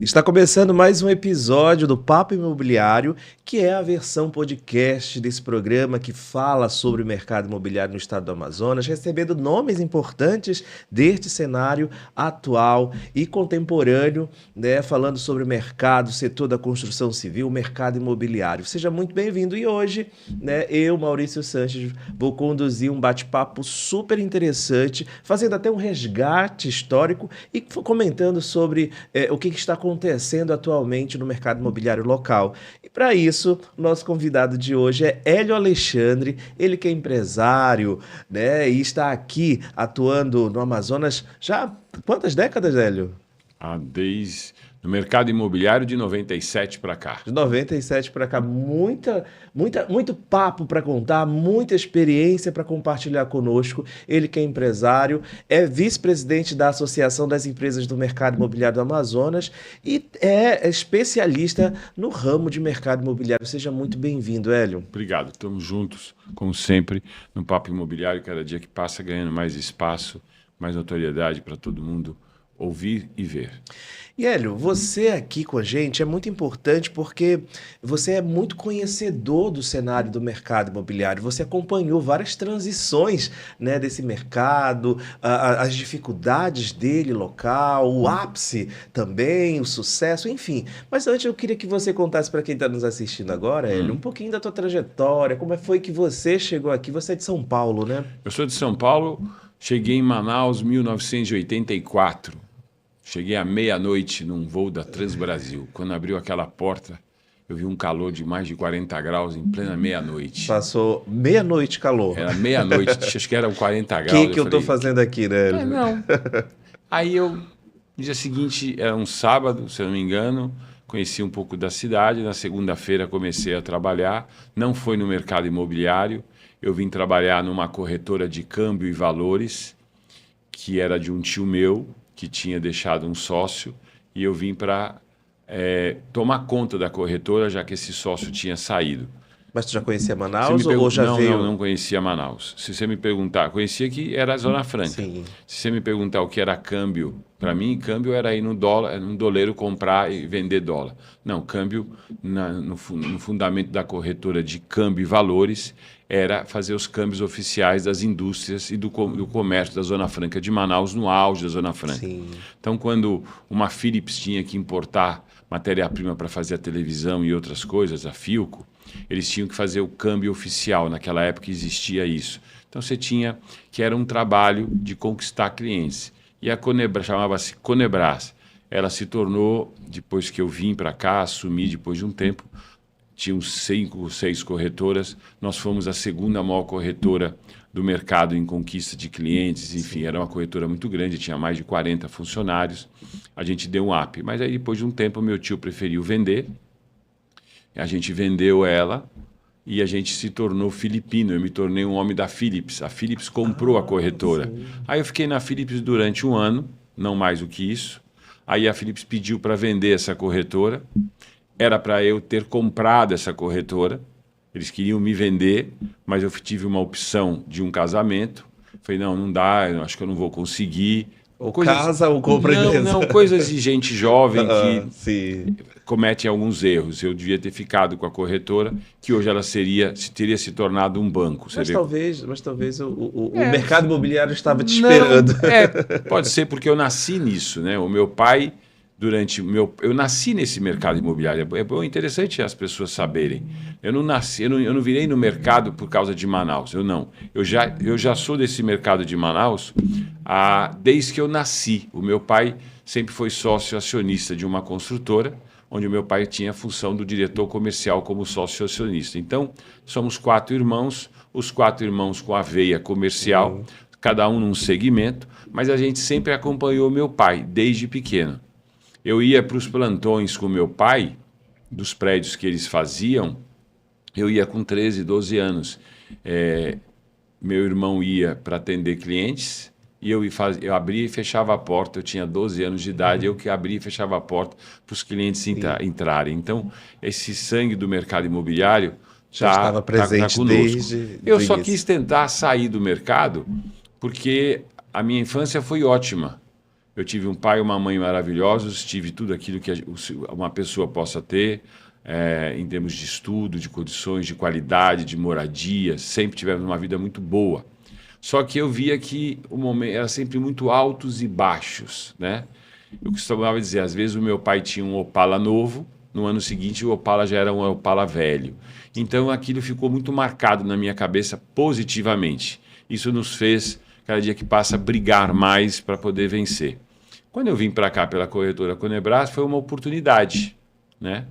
Está começando mais um episódio do Papo Imobiliário, que é a versão podcast desse programa que fala sobre o mercado imobiliário no estado do Amazonas, recebendo nomes importantes deste cenário atual e contemporâneo, né, falando sobre o mercado, o setor da construção civil, o mercado imobiliário. Seja muito bem-vindo. E hoje, né, eu, Maurício Sanches, vou conduzir um bate-papo super interessante, fazendo até um resgate histórico e comentando sobre o que está acontecendo atualmente no mercado imobiliário local. E para isso, o nosso convidado de hoje é Hélio Alexandre, ele que é empresário, né, e está aqui atuando no Amazonas já há quantas décadas, Hélio? Desde no mercado imobiliário de 97 para cá. De 97 para cá, muito papo para contar, muita experiência para compartilhar conosco. Ele que é empresário, é vice-presidente da Associação das Empresas do Mercado Imobiliário do Amazonas e é especialista no ramo de mercado imobiliário. Seja muito bem-vindo, Hélio. Obrigado, estamos juntos, como sempre, no Papo Imobiliário, cada dia que passa ganhando mais espaço, mais notoriedade para todo mundo ouvir e ver. E Hélio, você aqui com a gente é muito importante porque você é muito conhecedor do cenário do mercado imobiliário. Você acompanhou várias transições, né, desse mercado, as dificuldades dele local, o ápice também, o sucesso, enfim. Mas antes eu queria que você contasse para quem está nos assistindo agora, Hélio, um pouquinho da tua trajetória, como foi que você chegou aqui? Você é de São Paulo, né? Eu sou de São Paulo, cheguei em Manaus em 1984. Cheguei à meia-noite num voo da Transbrasil. Quando abriu aquela porta, eu vi um calor de mais de 40 graus em plena meia-noite. Passou meia-noite calor. Era meia-noite, acho que eram 40 O graus. que eu tô fazendo aqui, né? Não. Aí eu, no dia seguinte, era um sábado, se eu não me engano, conheci um pouco da cidade. Na segunda-feira comecei a trabalhar. Não foi no mercado imobiliário. Eu vim trabalhar numa corretora de câmbio e valores, que era de um tio meu, que tinha deixado um sócio, e eu vim para tomar conta da corretora, já que esse sócio tinha saído. Mas tu já conhecia Manaus ou já não, veio? não conhecia Manaus. Se você me perguntar, conhecia que era a Zona Franca. Sim. Se você me perguntar o que era câmbio, para mim, câmbio era ir no dólar, no doleiro comprar e vender dólar. Não, câmbio, no fundamento da corretora de câmbio e valores, era fazer os câmbios oficiais das indústrias e do comércio da Zona Franca de Manaus, no auge da Zona Franca. Sim. Então, quando uma Philips tinha que importar matéria-prima para fazer a televisão e outras coisas, a Philco, eles tinham que fazer o câmbio oficial. Naquela época existia isso. Então você tinha que era um trabalho de conquistar clientes. E a Conebras, chamava-se Conebras. Ela se tornou, depois que eu vim para cá, assumi depois de um tempo, tinham 5 ou 6 corretoras. Nós fomos a segunda maior corretora do mercado em conquista de clientes. Enfim, era uma corretora muito grande, tinha mais de 40 funcionários. A gente deu um up. Mas aí, depois de um tempo, meu tio preferiu vender. A gente vendeu ela e a gente se tornou filipino. Eu me tornei um homem da Philips. A Philips comprou a corretora. Sim. Aí eu fiquei na Philips durante um ano, não mais do que isso. Aí a Philips pediu para vender essa corretora. Era para eu ter comprado essa corretora. Eles queriam me vender, mas eu tive uma opção de um casamento. Falei, não dá, eu acho que eu não vou conseguir. Ou casa ou compra empresa. Não, coisas de gente jovem que sim. cometem alguns erros. Eu devia ter ficado com a corretora, que hoje ela teria se tornado um banco. Mas talvez o mercado imobiliário estava te esperando. Pode ser porque eu nasci nisso, né? O meu pai, eu nasci nesse mercado imobiliário. É interessante as pessoas saberem. Eu não virei no mercado por causa de Manaus. Eu já sou desse mercado de Manaus desde que eu nasci. O meu pai sempre foi sócio acionista de uma construtora, onde o meu pai tinha a função do diretor comercial como sócio acionista. Então, somos 4 irmãos, os 4 irmãos com a veia comercial, cada um num segmento, mas a gente sempre acompanhou meu pai, desde pequeno. Eu ia para os plantões com meu pai, dos prédios que eles faziam, eu ia com 13, 12 anos. Meu irmão ia para atender clientes, e eu abria e fechava a porta. Eu tinha 12 anos de idade, eu que abria e fechava a porta para os clientes entrarem. Então, esse sangue do mercado imobiliário já estava presente conosco. Desde eu só quis tentar sair do mercado porque a minha infância foi ótima. Eu tive um pai e uma mãe maravilhosos, tive tudo aquilo que uma pessoa possa ter, em termos de estudo, de condições, de qualidade, de moradia. Sempre tivemos uma vida muito boa. Só que eu via que o momento era sempre muito altos e baixos, né? Eu costumava dizer, às vezes o meu pai tinha um Opala novo, no ano seguinte o Opala já era um Opala velho. Então aquilo ficou muito marcado na minha cabeça positivamente. Isso nos fez, cada dia que passa, brigar mais para poder vencer. Quando eu vim para cá pela corretora Conebras, foi uma oportunidade, né?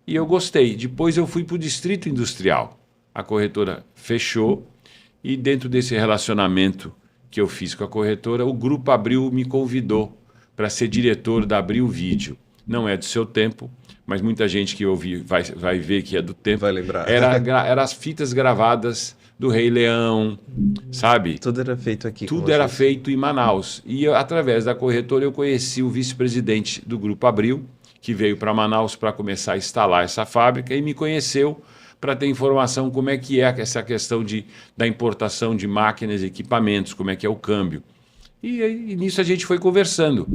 E eu gostei. Depois eu fui para o Distrito Industrial. A corretora fechou e dentro desse relacionamento que eu fiz com a corretora, o Grupo Abril me convidou para ser diretor da Abril Vídeo. Não é do seu tempo, mas muita gente que ouve vai ver que é do tempo. Vai lembrar. Era as fitas gravadas do Rei Leão, sabe? Tudo era feito aqui. Tudo era feito em Manaus. E através da corretora eu conheci o vice-presidente do Grupo Abril, que veio para Manaus para começar a instalar essa fábrica e me conheceu para ter informação como é que é essa questão da importação de máquinas e equipamentos, como é que é o câmbio. E nisso a gente foi conversando.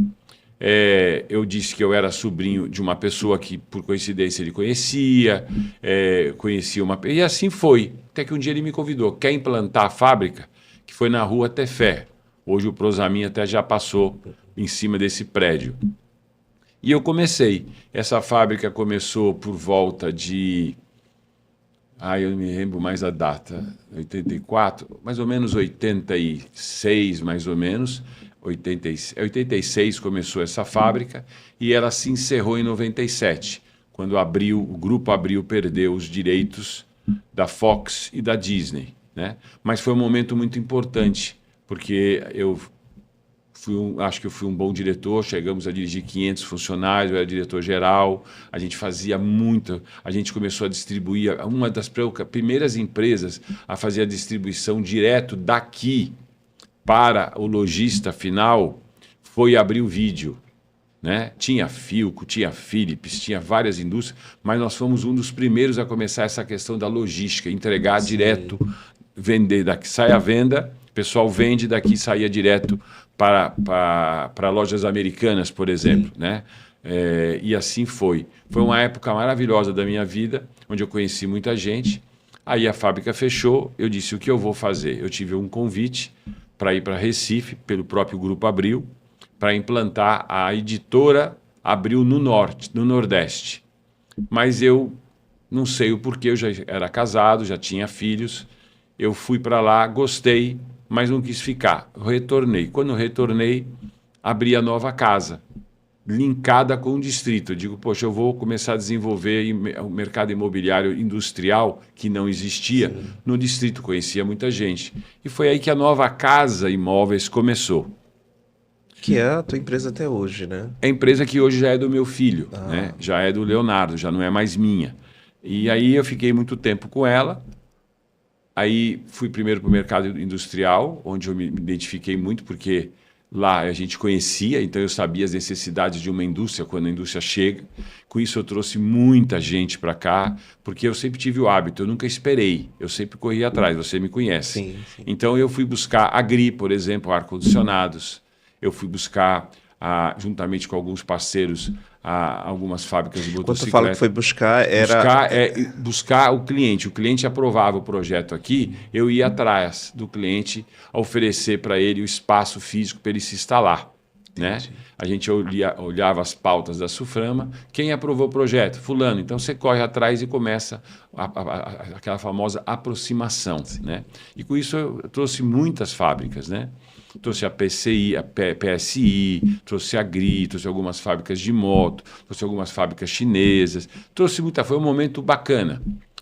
Eu disse que eu era sobrinho de uma pessoa que, por coincidência, ele conhecia, conhecia uma... E assim foi. Até que um dia ele me convidou. Quer implantar a fábrica? Que foi na rua Tefé. Hoje o Prosamin até já passou em cima desse prédio. E eu comecei. Essa fábrica começou por volta de... eu não me lembro mais a data. 84, mais ou menos 86, mais ou menos. 86 começou essa fábrica e ela se encerrou em 97, quando o Grupo Abril perdeu os direitos da Fox e da Disney, né? Mas foi um momento muito importante, porque acho que eu fui um bom diretor, chegamos a dirigir 500 funcionários, eu era diretor-geral, a gente fazia muito, a gente começou a distribuir, uma das primeiras empresas a fazer a distribuição direto daqui para o lojista final foi Abril Vídeo, né? Tinha Philco, tinha Philips, tinha várias indústrias, mas nós fomos um dos primeiros a começar essa questão da logística, entregar direto, vender daqui, sai a venda, o pessoal vende daqui, saía direto para lojas americanas, por exemplo, né? E assim foi. Foi uma época maravilhosa da minha vida, onde eu conheci muita gente. Aí a fábrica fechou, eu disse, o que eu vou fazer? Eu tive um convite para ir para Recife, pelo próprio Grupo Abril, para implantar a editora Abril no Nordeste. Mas eu não sei o porquê, eu já era casado, já tinha filhos, eu fui para lá, gostei, mas não quis ficar. Eu retornei. Quando eu retornei, abri a nova casa, linkada com o distrito. Eu digo, poxa, eu vou começar a desenvolver o mercado imobiliário industrial, que não existia, no distrito, conhecia muita gente. E foi aí que a nova Casa Imóveis começou. Que é a tua empresa até hoje, né? É a empresa que hoje já é do meu filho, né? Já é do Leonardo, já não é mais minha. E aí eu fiquei muito tempo com ela. Aí fui primeiro para o mercado industrial, onde eu me identifiquei muito, porque lá a gente conhecia, então eu sabia as necessidades de uma indústria quando a indústria chega. Com isso eu trouxe muita gente para cá, porque eu sempre tive o hábito, eu nunca esperei, eu sempre corri atrás, você me conhece. Sim. Então eu fui buscar Agri, por exemplo, ar-condicionados, eu fui buscar, juntamente com alguns parceiros, algumas fábricas de motocicleta. Quando tu fala que foi buscar, era... Buscar o cliente aprovava o projeto aqui, eu ia atrás do cliente a oferecer para ele o espaço físico para ele se instalar. Né? A gente olhava as pautas da Suframa, quem aprovou o projeto? Fulano. Então você corre atrás e começa aquela famosa aproximação. Né? E com isso eu trouxe muitas fábricas, né? Trouxe a PCI, a PSI, trouxe a Agri, trouxe algumas fábricas de moto, trouxe algumas fábricas chinesas, trouxe muita, foi um momento bacana.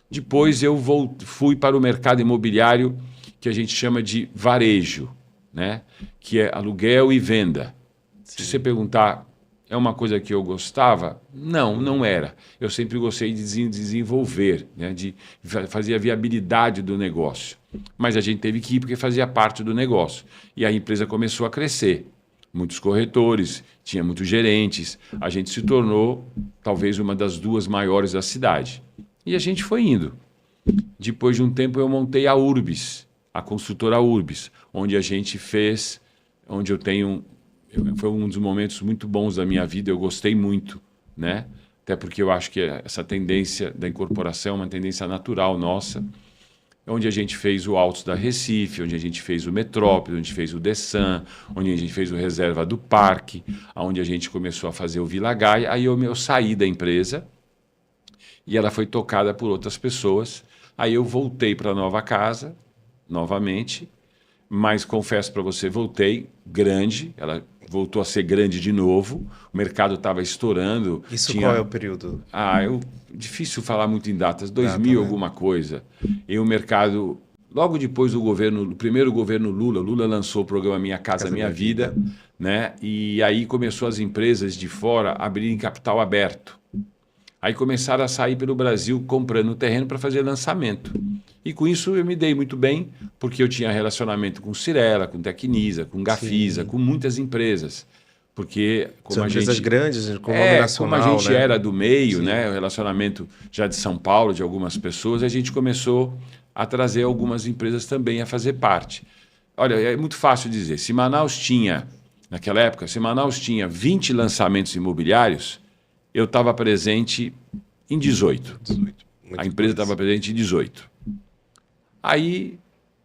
Depois eu fui para o mercado imobiliário que a gente chama de varejo, né? Que é aluguel e venda. Se você perguntar, é uma coisa que eu gostava? Não, não era. Eu sempre gostei de desenvolver, né? De fazer a viabilidade do negócio. Mas a gente teve que ir porque fazia parte do negócio. E a empresa começou a crescer. Muitos corretores, tinha muitos gerentes. A gente se tornou talvez uma das 2 maiores da cidade. E a gente foi indo. Depois de um tempo eu montei a Urbis, a construtora Urbis, onde a gente fez, onde eu tenho Foi um dos momentos muito bons da minha vida, eu gostei muito, né? Até porque eu acho que essa tendência da incorporação é uma tendência natural nossa, onde a gente fez o Altos da Recife, onde a gente fez o Metrópole, onde a gente fez o Dessan, onde a gente fez o Reserva do Parque, onde a gente começou a fazer o Vila Gaia. Aí eu saí da empresa e ela foi tocada por outras pessoas. Aí eu voltei para a nova casa, novamente, mas confesso para você, voltei grande, ela voltou a ser grande de novo, o mercado estava estourando. Isso qual é o período? Difícil falar muito em datas, 2000 alguma coisa. E o mercado, logo depois do primeiro governo Lula lançou o programa Minha Casa Minha Vida, né? E aí começou as empresas de fora a abrirem capital aberto. Aí começaram a sair pelo Brasil comprando terreno para fazer lançamento. E com isso eu me dei muito bem, porque eu tinha relacionamento com Cirela, com Tecnisa, com Gafisa, Sim. com muitas empresas. Porque como São a empresas gente, grandes, com nome nacional, como a gente né? era do meio, Sim. né, o relacionamento já de São Paulo, de algumas pessoas, a gente começou a trazer algumas empresas também a fazer parte. Olha, é muito fácil dizer, naquela época, se Manaus tinha 20 lançamentos imobiliários, eu estava presente em 18. A empresa estava presente em 18. Aí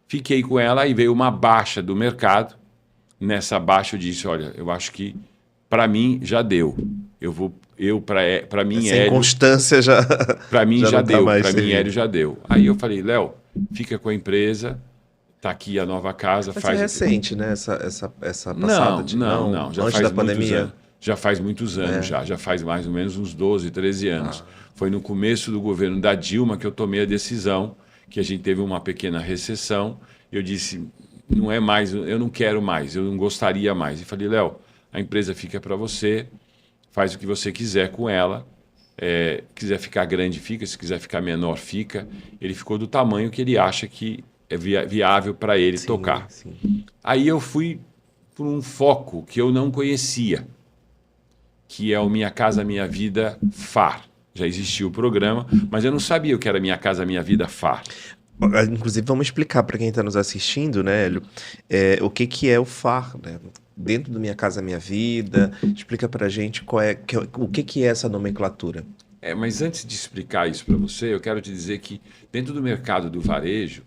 fiquei com ela, aí veio uma baixa do mercado. Nessa baixa eu disse, olha, eu acho que para mim já deu. Para mim, Sem Hélio, constância já. para mim já não tá deu. mais Para mim, servindo. Hélio já deu. Aí eu falei, Léo, fica com a empresa, tá aqui a nova casa, Mas faz. é recente, né? Essa passada Não, de não. Já antes faz da muitos pandemia. anos. Já faz muitos anos, já faz mais ou menos uns 12, 13 anos. Foi no começo do governo da Dilma que eu tomei a decisão, que a gente teve uma pequena recessão. Eu disse, não é mais, eu não quero mais, eu não gostaria mais. E falei, Léo, a empresa fica para você, faz o que você quiser com ela. Quiser ficar grande, fica. Se quiser ficar menor, fica. Ele ficou do tamanho que ele acha que é viável para ele tocar. Sim. Aí eu fui por um foco que eu não conhecia, que é o Minha Casa Minha Vida FAR. Já existia o programa, mas eu não sabia o que era Minha Casa Minha Vida FAR. Inclusive, vamos explicar para quem está nos assistindo, né, Hélio, o que é o FAR, né? Dentro do Minha Casa Minha Vida, explica para a gente o que é essa nomenclatura. Mas antes de explicar isso para você, eu quero te dizer que dentro do mercado do varejo,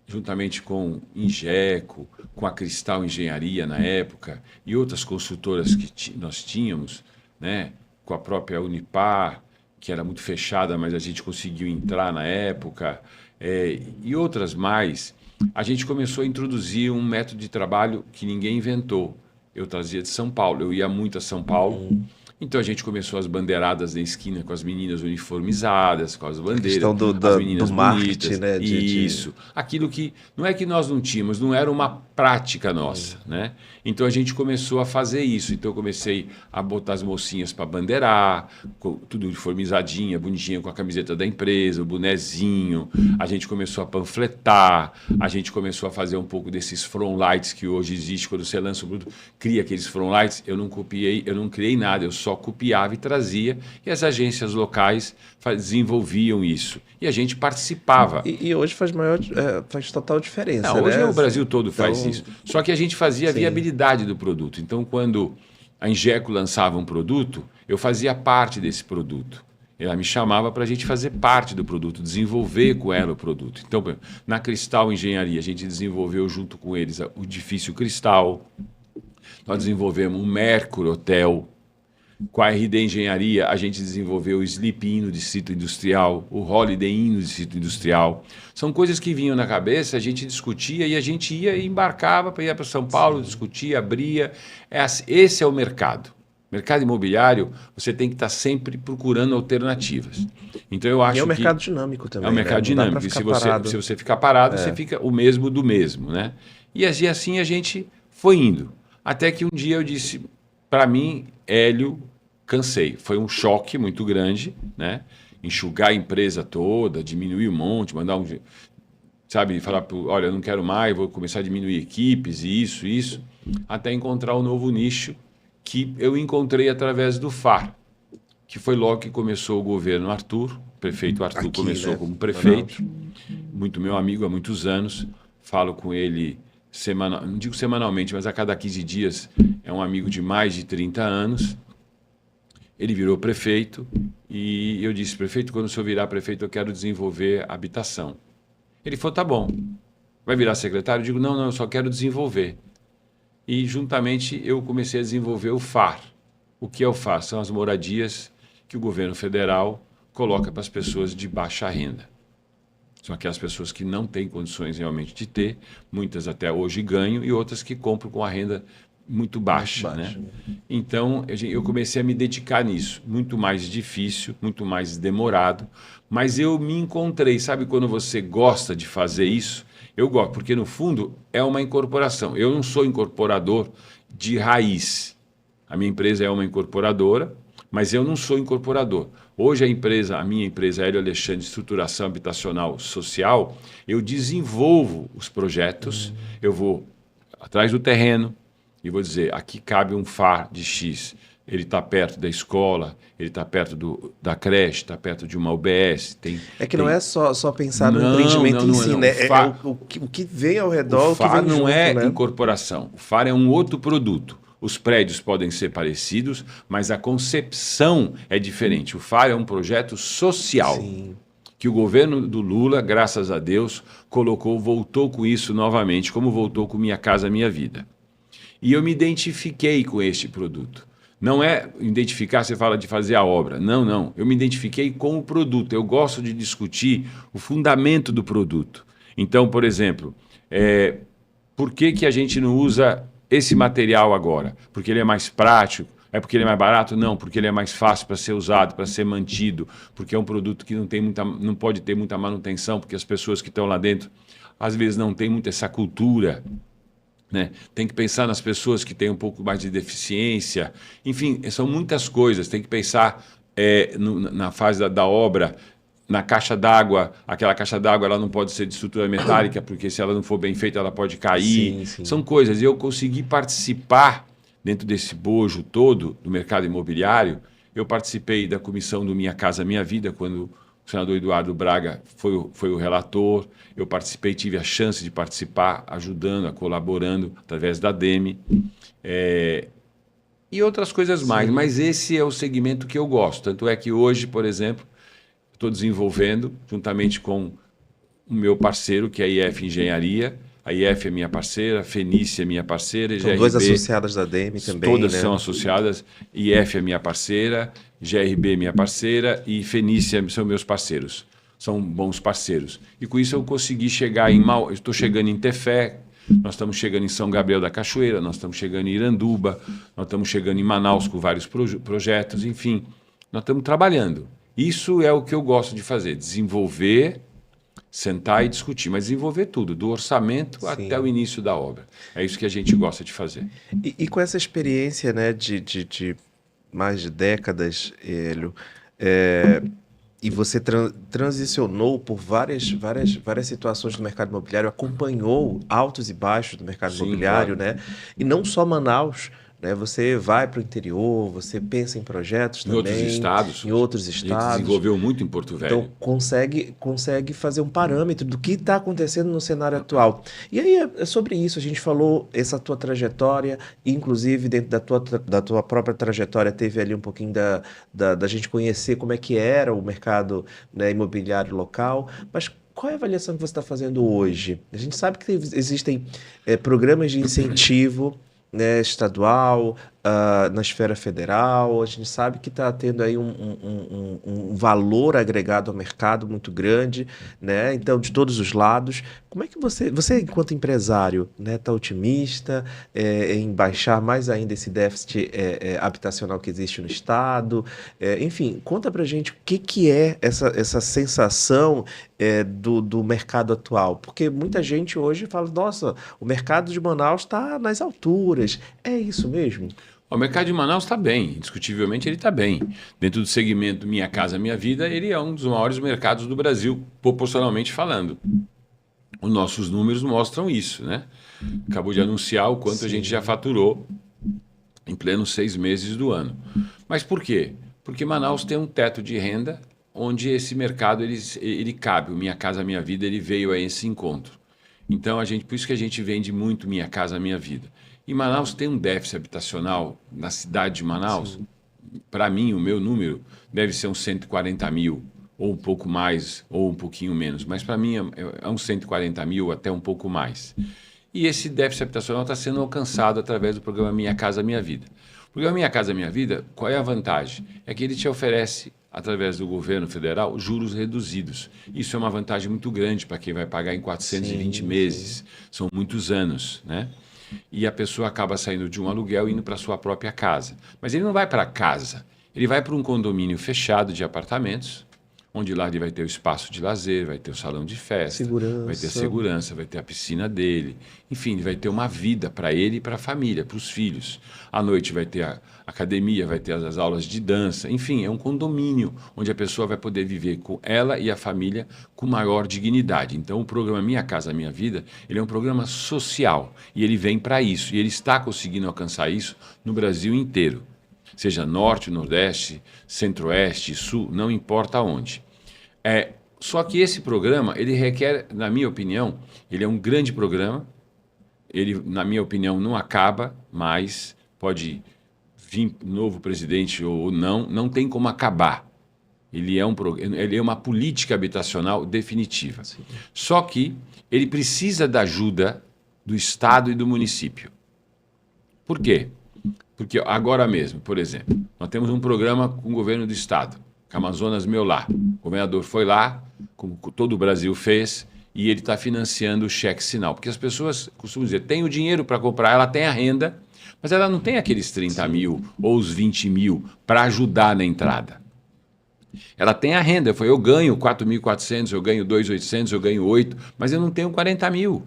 juntamente com Ingeco, com a Cristal Engenharia na época e outras consultoras que nós tínhamos, né, com a própria Unipar, que era muito fechada, mas a gente conseguiu entrar na época, e outras mais, a gente começou a introduzir um método de trabalho que ninguém inventou. Eu trazia de São Paulo, eu ia muito a São Paulo. Então a gente começou as bandeiradas na esquina com as meninas uniformizadas, com as bandeiras, as meninas do marketing, bonitas. né? Isso. Aquilo que não é que nós não tínhamos, não era uma prática nossa, né? Então a gente começou a fazer isso. Então eu comecei a botar as mocinhas para bandeirar, tudo uniformizadinha, bonitinha, com a camiseta da empresa, o bonezinho. A gente começou a panfletar, a gente começou a fazer um pouco desses front lights que hoje existe quando você lança o produto, cria aqueles front lights. Eu não copiei, eu não criei nada, eu só copiava e trazia, e as agências locais desenvolviam isso. E a gente participava. E hoje faz total diferença, Não, hoje né? o Brasil todo faz Então, isso. Só que a gente fazia a sim. viabilidade do produto. Então, quando a Ingeco lançava um produto, eu fazia parte desse produto. Ela me chamava para a gente fazer parte do produto, desenvolver com ela o produto. Então, na Cristal Engenharia, a gente desenvolveu junto com eles o Edifício Cristal. Nós desenvolvemos o Mercury Hotel. Com a RD Engenharia, a gente desenvolveu o Sleep Inn no Distrito Industrial, o Holiday Inn no Distrito Industrial. São coisas que vinham na cabeça, a gente discutia e a gente ia e embarcava para ir para São Paulo, discutia, abria. Esse é o mercado. Mercado imobiliário, você tem que estar sempre procurando alternativas. Então eu acho e é um que mercado dinâmico também. é um mercado dinâmico. E se você ficar parado, você fica o mesmo do mesmo, né? E assim a gente foi indo. Até que um dia eu disse, para mim, Hélio, cansei. Foi um choque muito grande, né? Enxugar a empresa toda, diminuir um monte, mandar sabe, falar, olha, eu não quero mais, vou começar a diminuir equipes e isso, até encontrar um novo nicho que eu encontrei através do FAR, que foi logo que começou o governo Arthur, o prefeito Arthur começou, né, como prefeito, muito meu amigo há muitos anos, falo com ele não digo semanalmente, mas a cada 15 dias, é um amigo de mais de 30 anos. Ele virou prefeito e eu disse, prefeito, quando o senhor virar prefeito, eu quero desenvolver habitação. Ele falou, tá bom. Vai virar secretário? Eu digo, não, eu só quero desenvolver. E juntamente eu comecei a desenvolver o FAR. O que é o FAR? São as moradias que o governo federal coloca para as pessoas de baixa renda. São aquelas pessoas que não têm condições realmente de ter, muitas até hoje ganham e outras que compram com a renda muito baixa, né? Então, eu comecei a me dedicar nisso. Muito mais difícil, muito mais demorado, mas eu me encontrei. Sabe quando você gosta de fazer isso? Eu gosto, porque no fundo é uma incorporação. Eu não sou incorporador de raiz. A minha empresa é uma incorporadora, mas eu não sou incorporador. Hoje a minha empresa Hélio Alexandre Estruturação Habitacional Social, eu desenvolvo os projetos, eu vou atrás do terreno e vou dizer, aqui cabe um FAR de X, ele está perto da escola, ele está perto da creche, está perto de uma UBS. Não é só pensar no empreendimento em si, né? O que vem ao redor, o que vem junto, não é né? Incorporação. O FAR é um outro produto. Os prédios podem ser parecidos, mas a concepção é diferente. O FAR é um projeto social. Sim. Que o governo do Lula, graças a Deus, voltou com isso novamente, como voltou com Minha Casa Minha Vida. E eu me identifiquei com este produto. Não é identificar, você fala de fazer a obra. Não. Eu me identifiquei com o produto. Eu gosto de discutir o fundamento do produto. Então, por exemplo, por que a gente não usa esse material agora? Porque ele é mais prático? É porque ele é mais barato? Não, porque ele é mais fácil para ser usado, para ser mantido, porque é um produto que não pode ter muita manutenção, porque as pessoas que estão lá dentro, às vezes, não têm muito essa cultura, né? Tem que pensar nas pessoas que têm um pouco mais de deficiência. Enfim, são muitas coisas. Tem que pensar na fase da obra, na caixa d'água. Aquela caixa d'água ela não pode ser de estrutura metálica, porque se ela não for bem feita, ela pode cair. Sim. São coisas. E eu consegui participar dentro desse bojo todo do mercado imobiliário. Eu participei da comissão do Minha Casa Minha Vida, quando o senador Eduardo Braga foi o relator. Eu participei, tive a chance de participar, ajudando, colaborando, através da DEME. E outras coisas mais. Mas esse é o segmento que eu gosto. Tanto é que hoje, por exemplo, estou desenvolvendo, juntamente com o meu parceiro, que é a IF Engenharia. A IF é minha parceira, a Fenícia é minha parceira. São GRB, duas associadas da DEME também, todas, né? São associadas. IF é minha parceira, GRB é minha parceira e Fenícia são meus parceiros. São bons parceiros. E com isso eu consegui chegar eu estou chegando em Tefé, nós estamos chegando em São Gabriel da Cachoeira, nós estamos chegando em Iranduba, nós estamos chegando em Manaus com vários projetos, enfim, nós estamos trabalhando. Isso é o que eu gosto de fazer, desenvolver, sentar e discutir, mas desenvolver tudo, do orçamento até o início da obra. É isso que a gente gosta de fazer. E com essa experiência, né, de mais de décadas, Hélio, e você transicionou por várias situações do mercado imobiliário, acompanhou altos e baixos do mercado imobiliário, claro, né? E não só Manaus, né? Você vai para o interior, você pensa em projetos também. Em outros estados. A gente desenvolveu muito em Porto Velho. Então, consegue fazer um parâmetro do que está acontecendo no cenário atual. E aí, é sobre isso, a gente falou essa tua trajetória, inclusive dentro da tua própria trajetória, teve ali um pouquinho da gente conhecer como é que era o mercado, né, imobiliário local, mas qual é a avaliação que você está fazendo hoje? A gente sabe que existem programas de incentivo, né, estadual, na esfera federal. A gente sabe que está tendo aí um valor agregado ao mercado muito grande, né? Então, de todos os lados. Como é que você enquanto empresário, né, está otimista em baixar mais ainda esse déficit habitacional que existe no Estado? Enfim, conta pra gente o que é essa sensação do mercado atual. Porque muita gente hoje fala, nossa, o mercado de Manaus está nas alturas. É isso mesmo? O mercado de Manaus está bem, indiscutivelmente ele está bem. Dentro do segmento Minha Casa Minha Vida, ele é um dos maiores mercados do Brasil, proporcionalmente falando. Os nossos números mostram isso, né? Acabou de anunciar o quanto a gente já faturou em plenos 6 meses do ano. Mas por quê? Porque Manaus tem um teto de renda onde esse mercado ele cabe. O Minha Casa Minha Vida ele veio a esse encontro. Então, por isso que a gente vende muito Minha Casa Minha Vida. E Manaus tem um déficit habitacional, na cidade de Manaus, para mim, o meu número deve ser uns 140 mil, ou um pouco mais, ou um pouquinho menos. Mas para mim é uns 140 mil, até um pouco mais. E esse déficit habitacional está sendo alcançado através do programa Minha Casa Minha Vida. O programa Minha Casa Minha Vida, qual é a vantagem? É que ele te oferece, através do governo federal, juros reduzidos. Isso é uma vantagem muito grande para quem vai pagar em 420 meses. São muitos anos, né? E a pessoa acaba saindo de um aluguel e indo para a sua própria casa. Mas ele não vai para casa, ele vai para um condomínio fechado de apartamentos, onde lá ele vai ter o espaço de lazer, vai ter o salão de festa, vai ter segurança, vai ter a piscina dele. Enfim, ele vai ter uma vida para ele e para a família, para os filhos. À noite vai ter a academia, vai ter as aulas de dança. Enfim, é um condomínio onde a pessoa vai poder viver com ela e a família com maior dignidade. Então, o programa Minha Casa Minha Vida, ele é um programa social e ele vem para isso. E ele está conseguindo alcançar isso no Brasil inteiro. Seja norte, nordeste, centro-oeste, sul, não importa onde. Só que esse programa, ele requer, na minha opinião, ele é um grande programa, ele, na minha opinião, não acaba, mas pode vir novo presidente ou não tem como acabar. Ele é uma política habitacional definitiva. Sim. Só que ele precisa da ajuda do Estado e do município. Por quê? Porque agora mesmo, por exemplo, nós temos um programa com o governo do Estado, que é Amazonas Meu Lar. O governador foi lá, como todo o Brasil fez, e ele está financiando o cheque sinal. Porque as pessoas costumam dizer, tem o dinheiro para comprar, ela tem a renda, mas ela não tem aqueles 30 mil ou os 20 mil para ajudar na entrada. Ela tem a renda, eu ganho 4.400, eu ganho 2.800, eu ganho 8, mas eu não tenho 40 mil.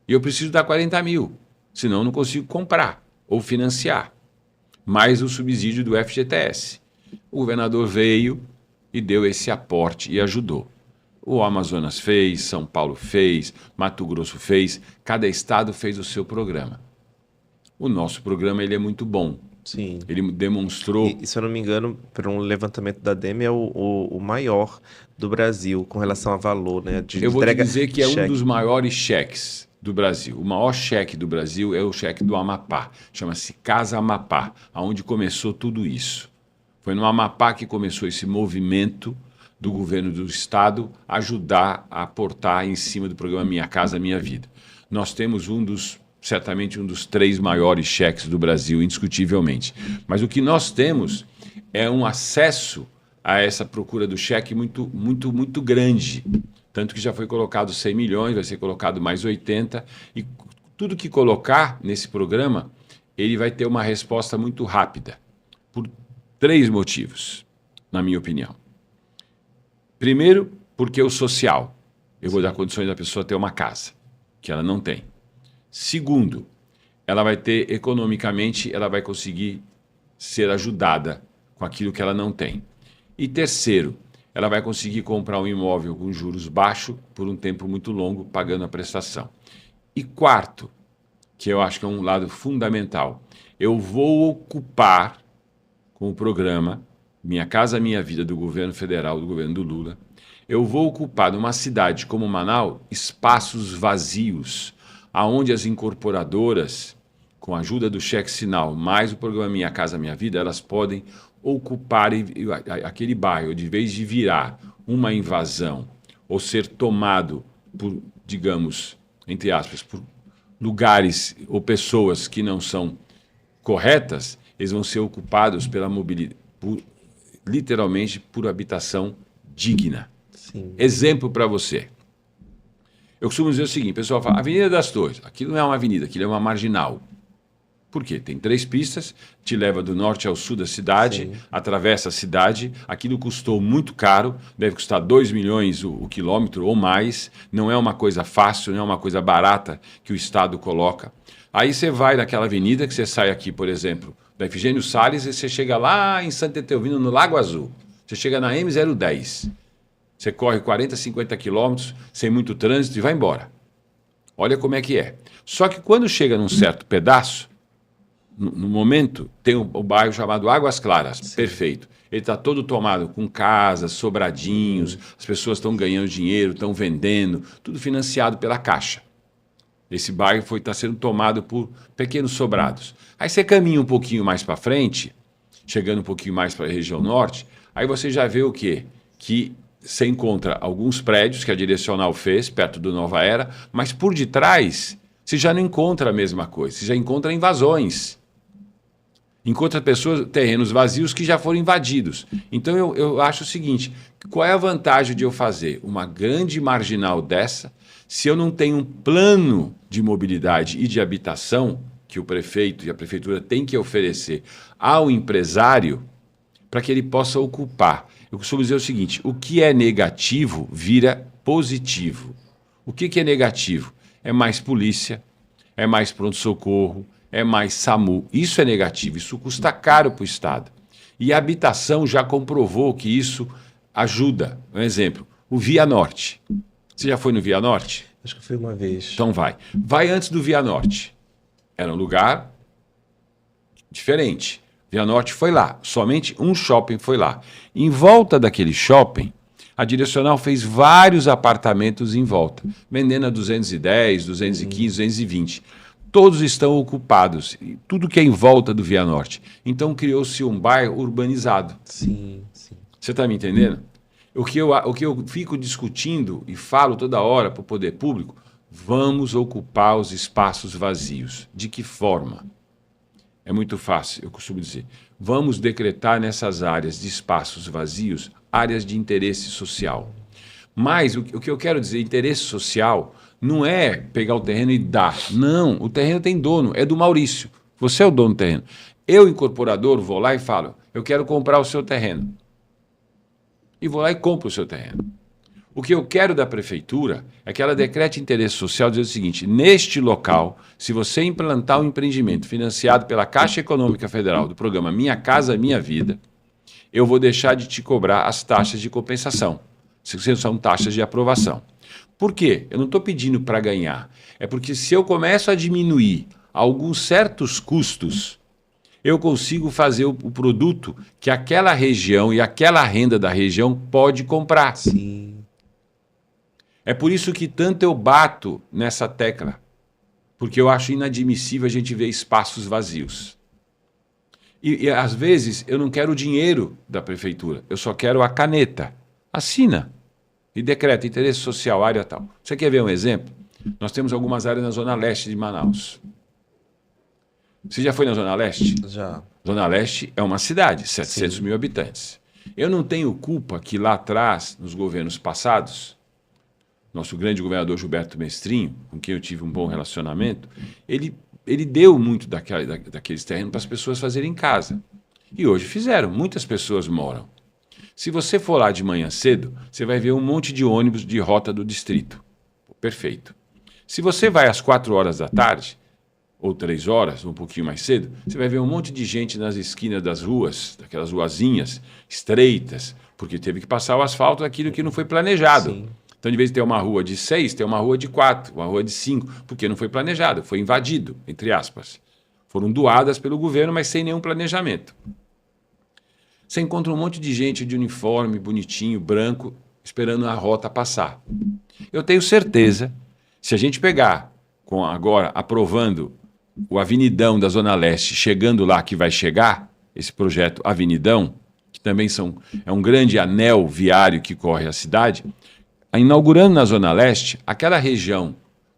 E eu preciso dar 40 mil, senão eu não consigo comprar ou financiar. Mais o subsídio do FGTS. O governador veio e deu esse aporte e ajudou. O Amazonas fez, São Paulo fez, Mato Grosso fez, cada estado fez o seu programa. O nosso programa ele é muito bom. Sim. Ele demonstrou... E, se eu não me engano, por um levantamento da DEME, é o maior do Brasil com relação a valor, né? Eu vou te dizer que é um dos maiores cheques do Brasil. O maior cheque do Brasil é o cheque do Amapá. Chama-se Casa Amapá, onde começou tudo isso. Foi no Amapá que começou esse movimento do governo do estado ajudar a aportar em cima do programa Minha Casa Minha Vida. Nós temos certamente um dos 3 maiores cheques do Brasil, indiscutivelmente. Mas o que nós temos é um acesso a essa procura do cheque muito, muito, muito grande. Tanto que já foi colocado 100 milhões, vai ser colocado mais 80. E tudo que colocar nesse programa, ele vai ter uma resposta muito rápida. Por 3 motivos, na minha opinião. Primeiro, porque o social. Eu vou dar condições da pessoa ter uma casa, que ela não tem. Segundo, ela vai ter, economicamente, ela vai conseguir ser ajudada com aquilo que ela não tem. E terceiro, ela vai conseguir comprar um imóvel com juros baixos por um tempo muito longo, pagando a prestação. E quarto, que eu acho que é um lado fundamental, eu vou ocupar, com o programa Minha Casa Minha Vida do governo federal, do governo do Lula, eu vou ocupar numa cidade como Manaus espaços vazios, aonde as incorporadoras, com a ajuda do cheque sinal, mais o programa Minha Casa Minha Vida, elas podem ocupar aquele bairro, de vez de virar uma invasão ou ser tomado por, digamos, entre aspas, por lugares ou pessoas que não são corretas, eles vão ser ocupados pela mobilidade, literalmente por habitação digna. Sim. Exemplo para você. Eu costumo dizer o seguinte, o pessoal fala, Avenida das Torres, aquilo não é uma avenida, aquilo é uma marginal. Por quê? Tem 3 pistas, te leva do norte ao sul da cidade, sim, atravessa a cidade, aquilo custou muito caro, deve custar 2 milhões o quilômetro ou mais, não é uma coisa fácil, não é uma coisa barata que o Estado coloca. Aí você vai naquela avenida, que você sai aqui, por exemplo, da Efigênio Salles, e você chega lá em Santa Etelvina, no Lago Azul. Você chega na M010. Você corre 40, 50 quilômetros, sem muito trânsito e vai embora. Olha como é que é. Só que quando chega num certo pedaço, no momento, tem o bairro chamado Águas Claras. Sim. Perfeito. Ele está todo tomado com casas, sobradinhos, as pessoas estão ganhando dinheiro, estão vendendo, tudo financiado pela Caixa. Esse bairro está sendo tomado por pequenos sobrados. Aí você caminha um pouquinho mais para frente, chegando um pouquinho mais para a região norte, aí você já vê o quê? Que você encontra alguns prédios que a Direcional fez, perto do Nova Era, mas por detrás você já não encontra a mesma coisa, você já encontra invasões. Encontra pessoas, terrenos vazios que já foram invadidos. Então eu acho o seguinte, qual é a vantagem de eu fazer uma grande marginal dessa, se eu não tenho um plano de mobilidade e de habitação que o prefeito e a prefeitura têm que oferecer ao empresário para que ele possa ocupar? Eu costumo dizer o seguinte, o que é negativo vira positivo. O que é negativo? É mais polícia, é mais pronto-socorro, é mais SAMU. Isso é negativo, isso custa caro para o Estado. E a habitação já comprovou que isso ajuda. Um exemplo, o Via Norte. Você já foi no Via Norte? Acho que foi uma vez. Então vai. Vai antes do Via Norte. Era um lugar diferente. Via Norte foi lá. Somente um shopping foi lá. Em volta daquele shopping, a Direcional fez vários apartamentos em volta, vendendo a 210, 215, 220. Todos estão ocupados. Tudo que é em volta do Via Norte. Então criou-se um bairro urbanizado. Sim, sim. Você está me entendendo? O que eu fico discutindo e falo toda hora para o poder público, vamos ocupar os espaços vazios. De que forma? É muito fácil, eu costumo dizer. Vamos decretar nessas áreas de espaços vazios, áreas de interesse social. Mas o que eu quero dizer, interesse social, não é pegar o terreno e dar. Não, o terreno tem dono, é do Maurício. Você é o dono do terreno. Eu, incorporador, vou lá e falo, eu quero comprar o seu terreno. E vou lá e compro o seu terreno. O que eu quero da prefeitura é que ela decrete interesse social dizendo o seguinte, neste local, se você implantar um empreendimento financiado pela Caixa Econômica Federal do programa Minha Casa Minha Vida, eu vou deixar de te cobrar as taxas de compensação. São taxas de aprovação. Por quê? Eu não estou pedindo para ganhar. É porque se eu começo a diminuir alguns certos custos, eu consigo fazer o produto que aquela região e aquela renda da região pode comprar. Sim. É por isso que tanto eu bato nessa tecla, porque eu acho inadmissível a gente ver espaços vazios. E às vezes eu não quero o dinheiro da prefeitura, eu só quero a caneta. Assina e decreta interesse social, área tal. Você quer ver um exemplo? Nós temos algumas áreas na Zona Leste de Manaus. Você já foi na Zona Leste? Já. Zona Leste é uma cidade, 700 mil habitantes. Eu não tenho culpa que lá atrás, nos governos passados, nosso grande governador Gilberto Mestrinho, com quem eu tive um bom relacionamento, ele deu muito daqueles terrenos para as pessoas fazerem em casa. E hoje fizeram, muitas pessoas moram. Se você for lá de manhã cedo, você vai ver um monte de ônibus de rota do distrito. Perfeito. Se você vai às 4 horas da tarde, ou 3 horas, um pouquinho mais cedo, você vai ver um monte de gente nas esquinas das ruas, daquelas ruazinhas estreitas, porque teve que passar o asfalto daquilo que não foi planejado. Sim. Então, de vez de ter uma rua de 6, tem uma rua de 4, uma rua de 5, porque não foi planejado, foi invadido, entre aspas. Foram doadas pelo governo, mas sem nenhum planejamento. Você encontra um monte de gente de uniforme, bonitinho, branco, esperando a rota passar. Eu tenho certeza, se a gente pegar, agora aprovando o Avenidão da Zona Leste, chegando lá que vai chegar, esse projeto Avenidão, que também é um grande anel viário que corre a cidade, inaugurando na Zona Leste, aquela região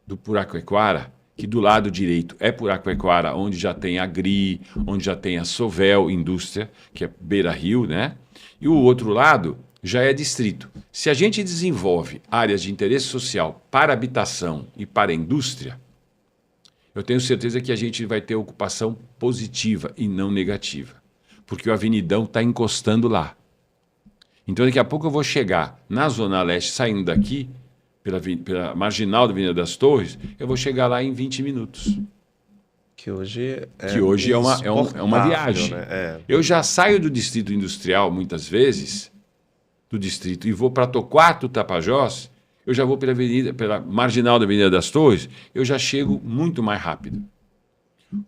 do Puraquequara, que do lado direito é Puraquequara, onde já tem a GRI, onde já tem a Sovel Indústria, que é beira-rio, né? E o outro lado já é distrito. Se a gente desenvolve áreas de interesse social para habitação e para indústria, eu tenho certeza que a gente vai ter ocupação positiva e não negativa, porque o Avenidão está encostando lá. Então, daqui a pouco eu vou chegar na Zona Leste, saindo daqui, pela marginal da Avenida das Torres, eu vou chegar lá em 20 minutos. Que hoje é uma viagem. Né? É. Eu já saio do distrito industrial, muitas vezes, do distrito, e vou para Torquato, Tapajós, eu já vou pela marginal da Avenida das Torres, eu já chego muito mais rápido.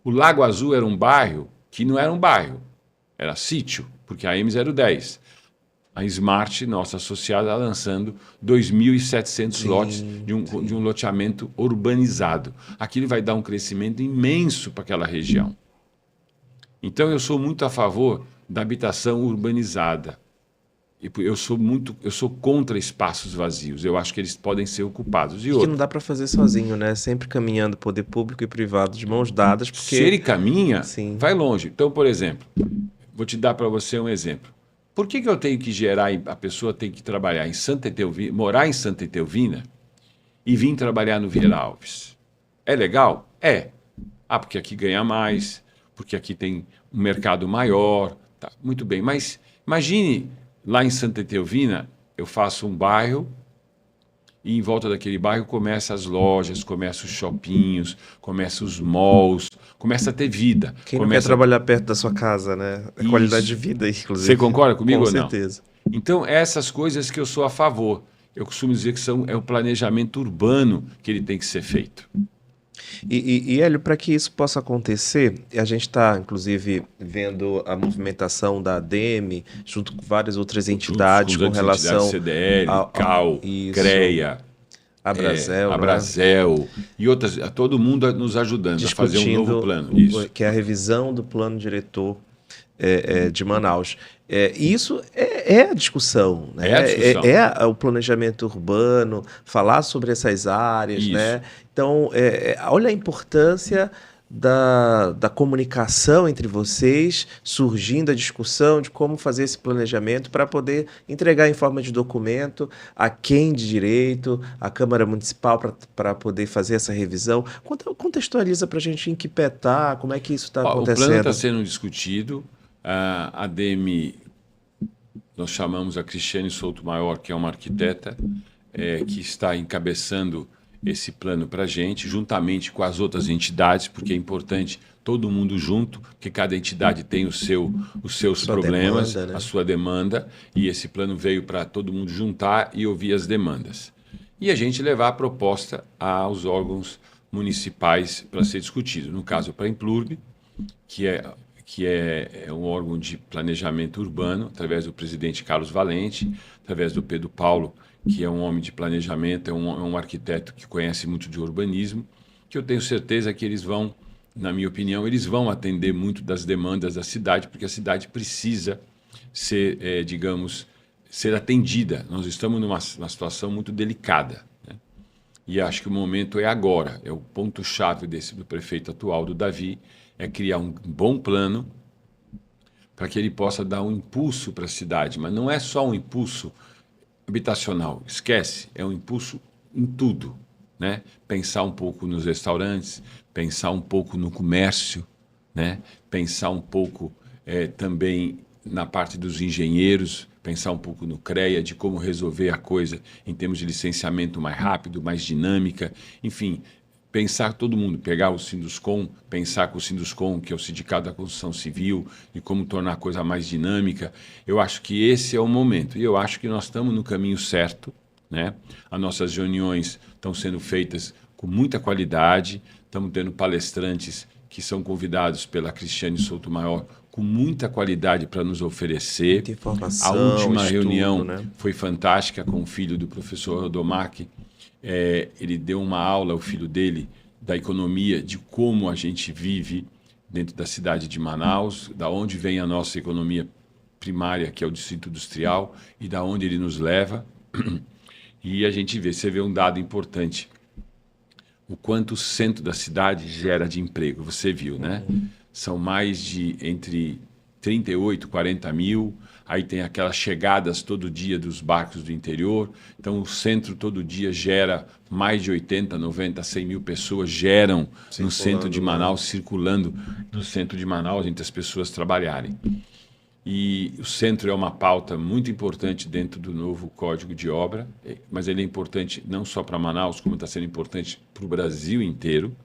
O Lago Azul era um bairro que não era um bairro, era sítio, porque a M010. a Smart, nossa associada, lançando 2.700 lotes de um loteamento urbanizado. Aquilo vai dar um crescimento imenso para aquela região. Então, eu sou muito a favor da habitação urbanizada. Eu sou contra espaços vazios. Eu acho que eles podem ser ocupados. E que não dá para fazer sozinho, né? Sempre caminhando poder público e privado de mãos dadas, porque se ele caminha, Sim. vai longe. Então, por exemplo, vou te dar para você um exemplo. Por que eu tenho que gerar, a pessoa tem que trabalhar em Santa Etelvina, morar em Santa Etelvina e vir trabalhar no Vieira Alves? É legal? É. Ah, porque aqui ganha mais, porque aqui tem um mercado maior. Tá, muito bem, mas imagine lá em Santa Etelvina, eu faço um bairro e em volta daquele bairro começa as lojas, começa os shoppinhos, começa os malls, começa a ter vida. Quem não quer trabalhar perto da sua casa, né? A qualidade de vida, inclusive. Você concorda comigo ou não? Com certeza. Então, essas coisas que eu sou a favor. Eu costumo dizer que é o planejamento urbano que ele tem que ser feito. E Hélio, para que isso possa acontecer, a gente está, inclusive, vendo a movimentação da ADEME, junto com várias outras entidades, com relação CDL, CAL, CREA, Abrazel, e outras, todo mundo nos ajudando a fazer um novo plano. Isso. Que é a revisão do plano diretor de Manaus. Isso é a discussão, né? É o planejamento urbano, falar sobre essas áreas, né? Então, olha a importância da comunicação entre vocês, surgindo a discussão de como fazer esse planejamento para poder entregar em forma de documento a quem de direito, a Câmara Municipal para poder fazer essa revisão. Contextualiza para a gente em que pé está, como é que isso está acontecendo. O plano está sendo discutido. A ADEME, nós chamamos a Cristiane Souto Maior, que é uma arquiteta, que está encabeçando esse plano para a gente, juntamente com as outras entidades, porque é importante todo mundo junto, porque cada entidade tem os seus problemas, demanda, né? A sua demanda, e esse plano veio para todo mundo juntar e ouvir as demandas. E a gente levar a proposta aos órgãos municipais para ser discutido. No caso, para a Implurb, que é um órgão de planejamento urbano, através do presidente Carlos Valente, através do Pedro Paulo, que é um homem de planejamento, é um arquiteto que conhece muito de urbanismo, que eu tenho certeza que eles vão, na minha opinião, eles vão atender muito das demandas da cidade, porque a cidade precisa ser, ser atendida. Nós estamos numa situação muito delicada, né? E acho que o momento é agora, é o ponto-chave do prefeito atual, do Davi, é criar um bom plano para que ele possa dar um impulso para a cidade, mas não é só um impulso habitacional, esquece, é um impulso em tudo, né? Pensar um pouco nos restaurantes, pensar um pouco no comércio, né? Pensar um pouco também na parte dos engenheiros, pensar um pouco no CREA, de como resolver a coisa em termos de licenciamento mais rápido, mais dinâmica, enfim, pensar todo mundo, pegar o Sinduscom, pensar com o Sinduscom, que é o Sindicato da Construção Civil, e como tornar a coisa mais dinâmica. Eu acho que esse é o momento. E eu acho que nós estamos no caminho certo, né? As nossas reuniões estão sendo feitas com muita qualidade, estamos tendo palestrantes que são convidados pela Cristiane Souto Maior com muita qualidade para nos oferecer. Muita informação, a última reunião, né? Foi fantástica com o filho do professor Rodomac. Ele deu uma aula, o filho dele, da economia, de como a gente vive dentro da cidade de Manaus, da onde vem a nossa economia primária, que é o distrito industrial, e da onde ele nos leva. E a gente você vê um dado importante, o quanto o centro da cidade gera de emprego, você viu, né? São mais de entre 38, 40 mil, aí tem aquelas chegadas todo dia dos barcos do interior, então o centro todo dia gera mais de 80, 90, 100 mil pessoas geram no centro de Manaus, circulando no centro de Manaus, entre as pessoas trabalharem. E o centro é uma pauta muito importante dentro do novo Código de Obra, mas ele é importante não só para Manaus, como está sendo importante para o Brasil inteiro,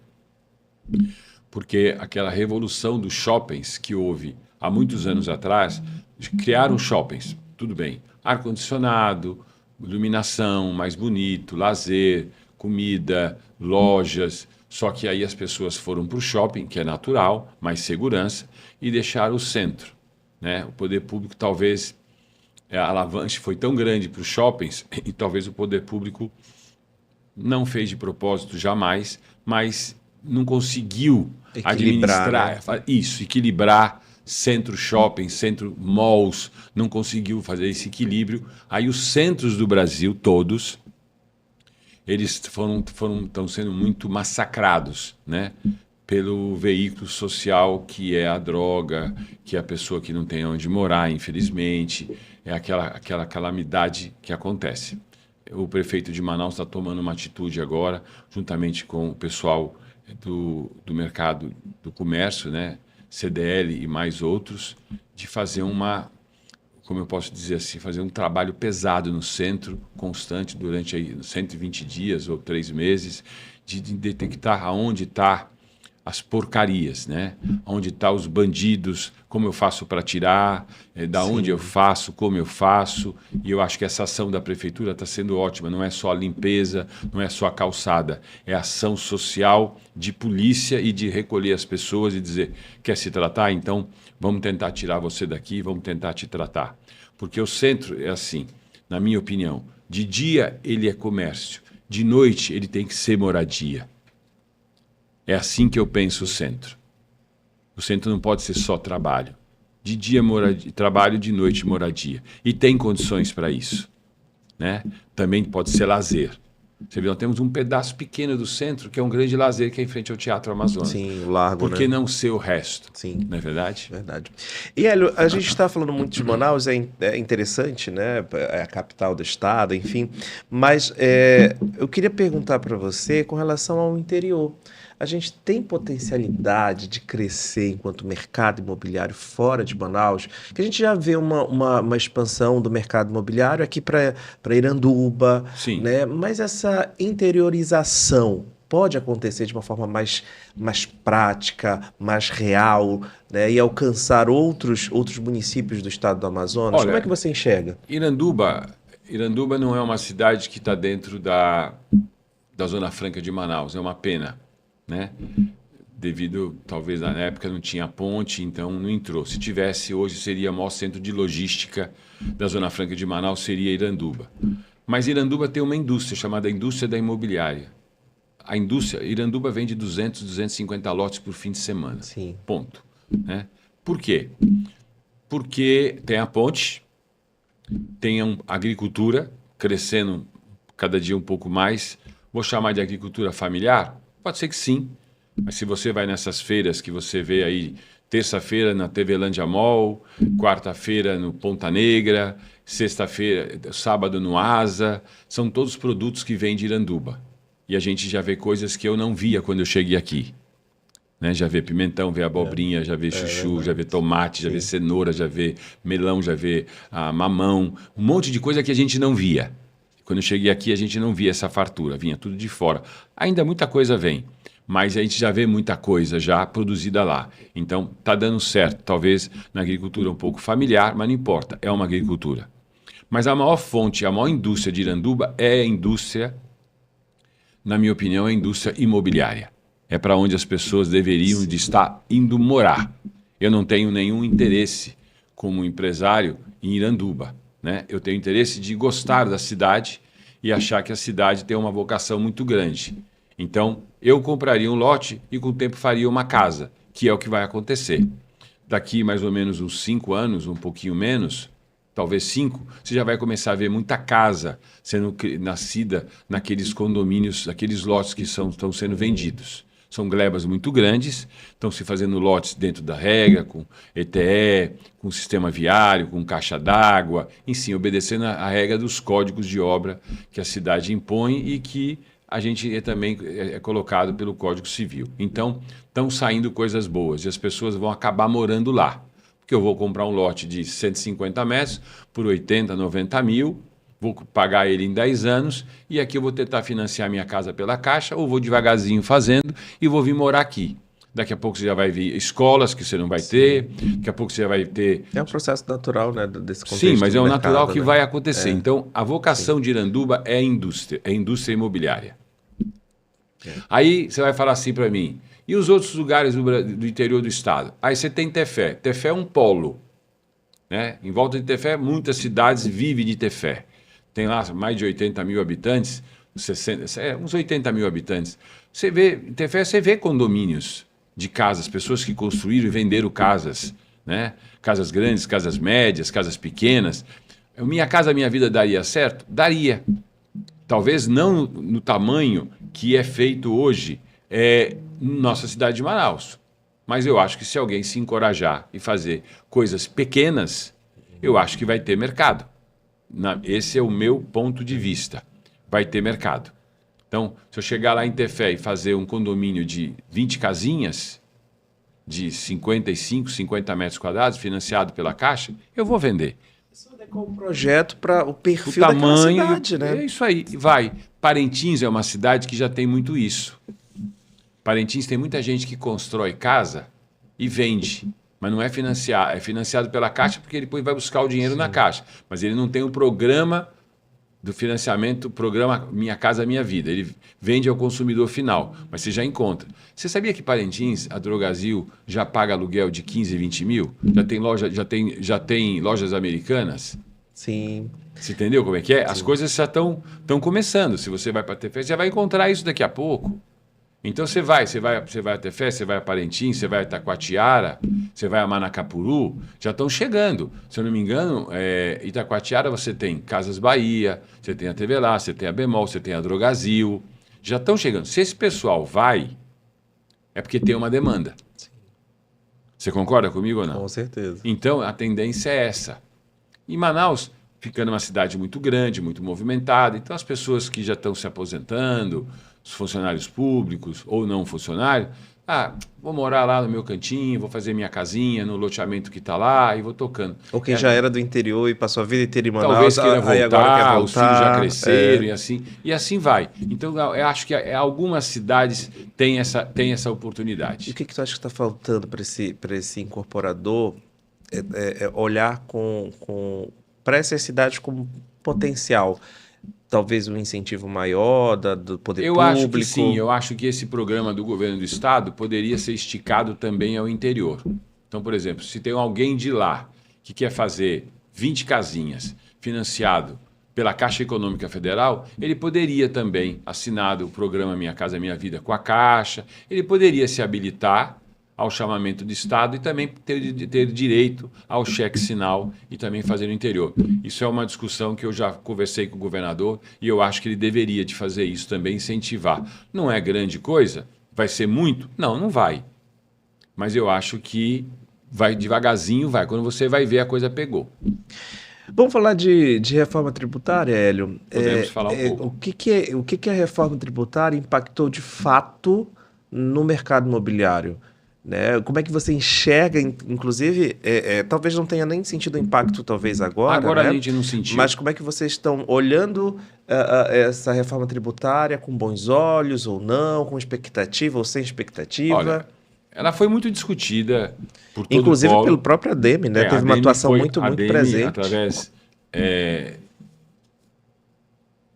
porque aquela revolução dos shoppings que houve há muitos anos atrás, criaram shoppings, tudo bem, ar-condicionado, iluminação mais bonito, lazer, comida, lojas, só que aí as pessoas foram para o shopping, que é natural, mais segurança, e deixaram o centro, né? O poder público talvez a alavanche foi tão grande para os shoppings, e talvez o poder público não fez de propósito jamais, mas não conseguiu administrar isso, equilibrar centro shopping, centro malls, não conseguiu fazer esse equilíbrio. Aí os centros do Brasil todos, eles estão sendo muito massacrados, né? Pelo veículo social que é a droga, que é a pessoa que não tem onde morar, infelizmente, é aquela calamidade que acontece. O prefeito de Manaus está tomando uma atitude agora, juntamente com o pessoal do mercado do comércio, né? CDL e mais outros, de fazer como eu posso dizer assim, fazer um trabalho pesado no centro, constante, durante aí 120 dias ou 3 meses, de detectar aonde está as porcarias, né? Onde estão os bandidos, como eu faço para tirar, da onde eu faço, como eu faço. E eu acho que essa ação da prefeitura está sendo ótima. Não é só a limpeza, não é só a calçada, é ação social de polícia e de recolher as pessoas e dizer, quer se tratar? Então vamos tentar tirar você daqui, vamos tentar te tratar. Porque o centro é assim, na minha opinião, de dia ele é comércio, de noite ele tem que ser moradia. É assim que eu penso o centro. O centro não pode ser só trabalho. De dia trabalho, de noite moradia. E tem condições para isso, né? Também pode ser lazer. Você vê, nós temos um pedaço pequeno do centro que é um grande lazer, que é em frente ao Teatro Amazonas. Sim, o largo, Por que não ser o resto? Sim. Não é verdade? Verdade. E, Hélio, a gente está falando muito de Manaus, é interessante, né? É a capital do estado, enfim. Mas eu queria perguntar para você com relação ao interior. A gente tem potencialidade de crescer enquanto mercado imobiliário fora de Manaus? Que a gente já vê uma expansão do mercado imobiliário aqui para Iranduba, Sim. né? Mas essa interiorização pode acontecer de uma forma mais prática, mais real, né? E alcançar outros municípios do estado do Amazonas? Olha, como é que você enxerga? Iranduba não é uma cidade que está dentro da Zona Franca de Manaus, é uma pena, né? Devido, talvez na época não tinha ponte, então não entrou. Se tivesse, hoje seria o maior centro de logística da Zona Franca de Manaus, seria Iranduba. Mas Iranduba tem uma indústria chamada indústria da imobiliária. A indústria, Iranduba vende 200, 250 lotes por fim de semana. Sim. Ponto. Né? Por quê? Porque tem a ponte, tem a agricultura crescendo cada dia um pouco mais. Vou chamar de agricultura familiar? Pode ser que sim. Mas se você vai nessas feiras que você vê aí, terça-feira na TVlândia Mall, quarta-feira no Ponta Negra, sexta-feira, sábado no Asa, são todos produtos que vêm de Iranduba. E a gente já vê coisas que eu não via quando eu cheguei aqui. Né? Já vê pimentão, vê abobrinha, já vê chuchu, já vê tomate, já vê cenoura, já vê melão, já vê mamão, um monte de coisa que a gente não via. Quando eu cheguei aqui, a gente não via essa fartura, vinha tudo de fora. Ainda muita coisa vem, mas a gente já vê muita coisa já produzida lá. Então, está dando certo. Talvez na agricultura um pouco familiar, mas não importa, é uma agricultura. Mas a maior fonte, a maior indústria de Iranduba é a indústria, na minha opinião, é a indústria imobiliária. É para onde as pessoas deveriam de estar indo morar. Eu não tenho nenhum interesse como empresário em Iranduba. Né? Eu tenho interesse de gostar da cidade e achar que a cidade tem uma vocação muito grande. Então, eu compraria um lote e com o tempo faria uma casa, que é o que vai acontecer. Daqui mais ou menos uns 5 anos, um pouquinho menos, talvez 5, você já vai começar a ver muita casa sendo nascida naqueles condomínios, naqueles lotes que estão sendo vendidos. São glebas muito grandes, estão se fazendo lotes dentro da regra, com ETE, com sistema viário, com caixa d'água, enfim, obedecendo a regra dos códigos de obra que a cidade impõe e que a gente também é colocado pelo Código Civil. Então, estão saindo coisas boas e as pessoas vão acabar morando lá. Porque eu vou comprar um lote de 150 metros por 80, 90 mil, vou pagar ele em 10 anos e aqui eu vou tentar financiar minha casa pela Caixa ou vou devagarzinho fazendo e vou vir morar aqui. Daqui a pouco você já vai vir escolas que você não vai ter, daqui a pouco você já vai ter... É um processo natural, né, desse contexto. Sim, mas é o mercado, natural que né? vai acontecer. Então, a vocação de Iranduba é a indústria imobiliária. Aí você vai falar assim para mim, e os outros lugares do interior do estado? Aí você tem Tefé. Tefé é um polo. né? Em volta de Tefé, muitas cidades vivem de Tefé. Tem lá mais de 80 mil habitantes, 60, uns 80 mil habitantes. Você vê, em Tefé, você vê condomínios de casas, pessoas que construíram e venderam casas, né? Casas grandes, casas médias, casas pequenas. Minha Casa Minha Vida daria certo? Daria. Talvez não no tamanho que é feito hoje nossa cidade de Manaus. Mas eu acho que se alguém se encorajar e fazer coisas pequenas, eu acho que vai ter mercado. Esse é o meu ponto de vista. Vai ter mercado. Então, se eu chegar lá em Tefé e fazer um condomínio de 20 casinhas, de 55, 50 metros quadrados, financiado pela Caixa, eu vou vender. Isso adequou um projeto para o perfil O tamanho, daquela cidade, né? é isso aí, vai. Parintins é uma cidade que já tem muito isso. Parintins tem muita gente que constrói casa e vende, mas não é financiado. É financiado pela Caixa porque ele depois vai buscar o dinheiro na Caixa. Mas ele não tem o programa do financiamento, o programa Minha Casa Minha Vida. Ele vende ao consumidor final, mas você já encontra. Você sabia que Parintins, a Drogasil, já paga aluguel de 15, 20 mil? Já tem lojas americanas? Sim. Você entendeu como é que é? Sim. As coisas já estão começando. Se você vai para Tefé, você já vai encontrar isso daqui a pouco. Então você vai a Tefé, você vai a Parintins, você vai a Itacoatiara, você vai a Manacapuru, já estão chegando. Se eu não me engano, Itacoatiara você tem Casas Bahia, você tem a TV Lá, você tem a Bemol, você tem a Drogasil, já estão chegando. Se esse pessoal vai, é porque tem uma demanda. Sim. Você concorda comigo ou não? Com certeza. Então a tendência é essa. E Manaus, ficando uma cidade muito grande, muito movimentada, então as pessoas que já estão se aposentando, os funcionários públicos ou não funcionários, vou morar lá no meu cantinho, vou fazer minha casinha no loteamento que está lá e vou tocando. Ou quem já era do interior e passou a vida inteira em Manaus, Talvez queira aí agora quer voltar, voltar. os filhos já cresceram e assim vai. Então eu acho que algumas cidades têm essa oportunidade. E o que tu acha que está faltando para esse incorporador olhar para essas cidades com potencial? Talvez um incentivo maior do poder público? Eu acho que sim, eu acho que esse programa do governo do estado poderia ser esticado também ao interior. Então, por exemplo, se tem alguém de lá que quer fazer 20 casinhas financiado pela Caixa Econômica Federal, ele poderia também assinar o programa Minha Casa Minha Vida com a Caixa, ele poderia se habilitar ao chamamento do Estado e também ter direito ao cheque sinal e também fazer no interior. Isso é uma discussão que eu já conversei com o governador e eu acho que ele deveria de fazer isso também, incentivar. Não é grande coisa? Vai ser muito? Não, não vai. Mas eu acho que vai devagarzinho, vai. Quando você vai ver, a coisa pegou. Vamos falar de reforma tributária, Hélio? Podemos falar um pouco. O que a reforma tributária impactou de fato no mercado imobiliário? Né? Como é que você enxerga, inclusive, talvez não tenha nem sentido o impacto, talvez agora. Agora, né? A A gente não sentiu. Mas como é que vocês estão olhando essa reforma tributária com bons olhos ou não, com expectativa ou sem expectativa? Olha, ela foi muito discutida por todo inclusive o polo. Pelo próprio ADEME, né? Teve uma atuação muito presente. Através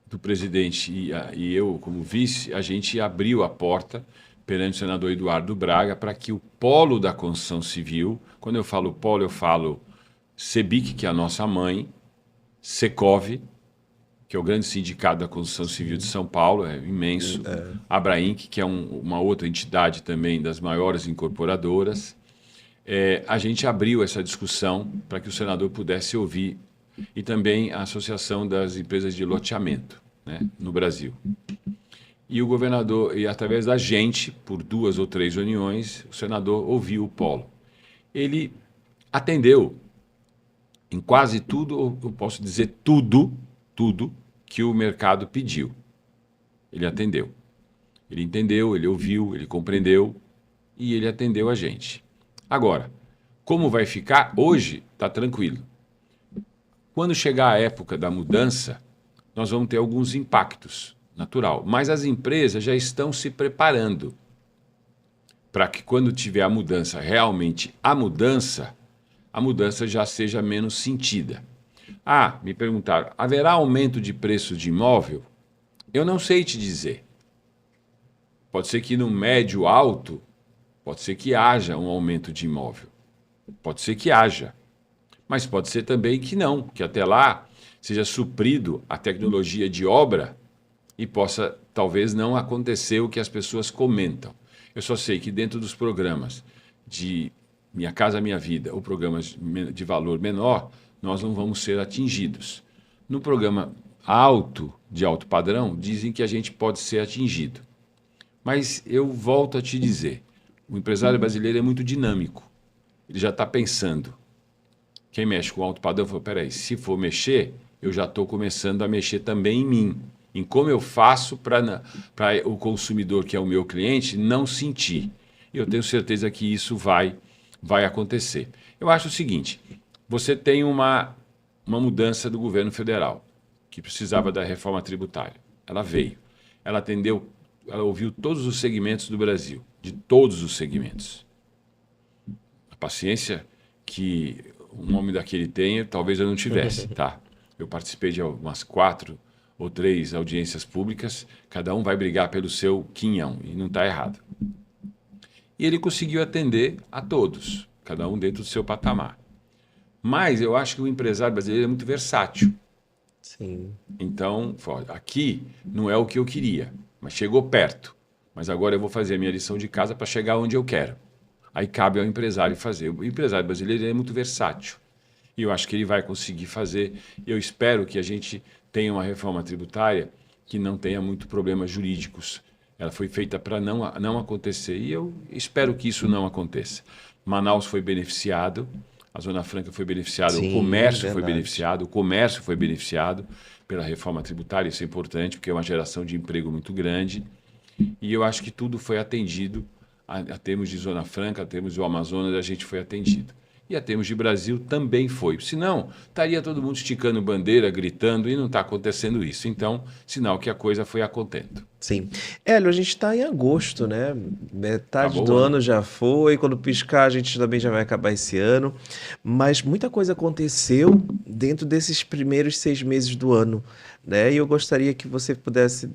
do presidente e eu, como vice, a gente abriu a porta perante o senador Eduardo Braga para que o polo da construção civil, quando eu falo polo, eu falo CEBIC, que é a nossa mãe, Secov, que é o grande sindicato da construção civil de São Paulo, é imenso, Abrainc, que é uma outra entidade também das maiores incorporadoras. A gente abriu essa discussão para que o senador pudesse ouvir, e também a Associação das Empresas de Loteamento, né, no Brasil. E o governador, e através da gente, por 2 ou 3 reuniões, o senador ouviu o polo. Ele atendeu em quase tudo, eu posso dizer tudo que o mercado pediu. Ele atendeu. Ele entendeu, ele ouviu, ele compreendeu e ele atendeu a gente. Agora, como vai ficar? Hoje está tranquilo. Quando chegar a época da mudança, nós vamos ter alguns impactos. Natural. Mas as empresas já estão se preparando para que quando tiver a mudança, realmente a mudança já seja menos sentida. Me perguntaram, haverá aumento de preço de imóvel? Eu não sei te dizer. Pode ser que no médio alto, pode ser que haja um aumento de imóvel. Pode ser que haja. Mas pode ser também que não, que até lá seja suprido a tecnologia de obra e possa talvez não acontecer o que as pessoas comentam. Eu só sei que dentro dos programas de Minha Casa Minha Vida ou programas de valor menor, nós não vamos ser atingidos. No programa de alto padrão, dizem que a gente pode ser atingido. Mas eu volto a te dizer, o empresário brasileiro é muito dinâmico. Ele já está pensando. Quem mexe com alto padrão falou, peraí, se for mexer, eu já estou começando a mexer também em mim. Em como eu faço para o consumidor, que é o meu cliente, não sentir. E eu tenho certeza que isso vai acontecer. Eu acho o seguinte, você tem uma mudança do governo federal, que precisava da reforma tributária. Ela veio. Ela atendeu, ela ouviu todos os segmentos do Brasil, de todos os segmentos. A paciência que um homem daquele tem, talvez eu não tivesse, tá? Eu participei de umas 4 ou 3 audiências públicas, cada um vai brigar pelo seu quinhão, e não está errado. E ele conseguiu atender a todos, cada um dentro do seu patamar. Mas eu acho que o empresário brasileiro é muito versátil. Sim. Então, aqui não é o que eu queria, mas chegou perto. Mas agora eu vou fazer a minha lição de casa para chegar onde eu quero. Aí cabe ao empresário fazer. O empresário brasileiro é muito versátil. E eu acho que ele vai conseguir fazer. Eu espero que a gente tenha uma reforma tributária que não tenha muito problemas jurídicos. Ela foi feita para não acontecer. E eu espero que isso não aconteça. Manaus foi beneficiado, a Zona Franca foi beneficiada, Sim, o comércio verdade. foi beneficiado, o comércio foi beneficiado pela reforma tributária. Isso é importante, porque é uma geração de emprego muito grande. E eu acho que tudo foi atendido. A termos de Zona Franca, a termos do Amazonas, a gente foi atendido. E a termos de Brasil também foi. Senão, estaria todo mundo esticando bandeira, gritando, e não está acontecendo isso. Então, sinal que a coisa foi a contento. Sim. Hélio, a gente está em agosto, né? Metade Acabou do o ano ano. já foi. Quando piscar, a gente também já vai acabar esse ano. Mas muita coisa aconteceu dentro desses primeiros 6 meses do ano, né? E eu gostaria que você pudesse,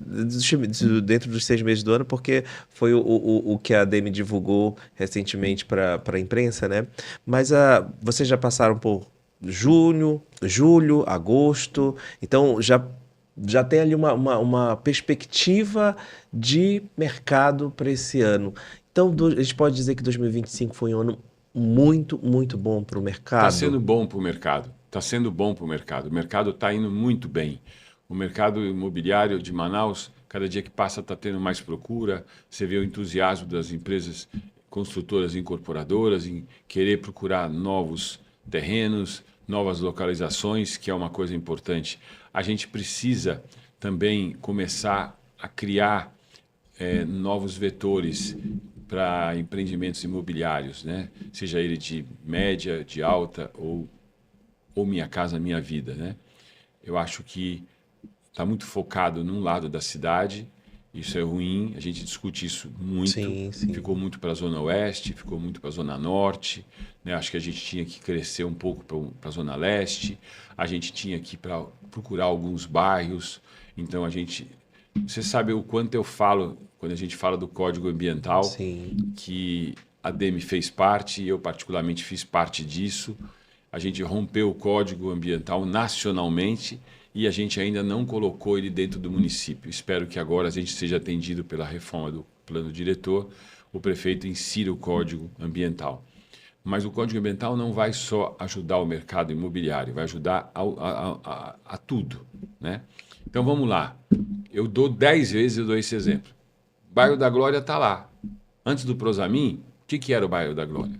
dentro dos 6 meses do ano, porque foi o que a Demi divulgou recentemente para a imprensa, né? Mas vocês já passaram por junho, julho, agosto. Então já tem ali uma perspectiva de mercado para esse ano. Então, a gente pode dizer que 2025 foi um ano muito, muito bom para o Está mercado. sendo bom para o mercado. Está sendo bom para o mercado. O mercado está indo muito bem. O mercado imobiliário de Manaus, cada dia que passa, está tendo mais procura. Você vê o entusiasmo das empresas construtoras e incorporadoras em querer procurar novos terrenos, novas localizações, que é uma coisa importante. A gente precisa também começar a criar novos vetores para empreendimentos imobiliários, né? Seja ele de média, de alta ou Minha Casa Minha Vida, né? Eu acho que está muito focado num lado da cidade, isso é ruim, a gente discute isso muito, Sim, sim. ficou muito para a Zona Oeste, ficou muito para a Zona Norte, né? Acho que a gente tinha que crescer um pouco para a Zona Leste, a gente tinha que procurar alguns bairros, então você sabe o quanto eu falo, quando a gente fala do Código Ambiental, Sim. que a Demi fez parte, e eu particularmente fiz parte disso. A gente rompeu o Código Ambiental nacionalmente e a gente ainda não colocou ele dentro do município. Espero que agora a gente seja atendido pela reforma do plano diretor, o prefeito insira o Código Ambiental. Mas o Código Ambiental não vai só ajudar o mercado imobiliário, vai ajudar a tudo, né? Então vamos lá. Eu dou 10 vezes, eu dou esse exemplo. O bairro da Glória está lá. Antes do Prosamin, o que era o bairro da Glória?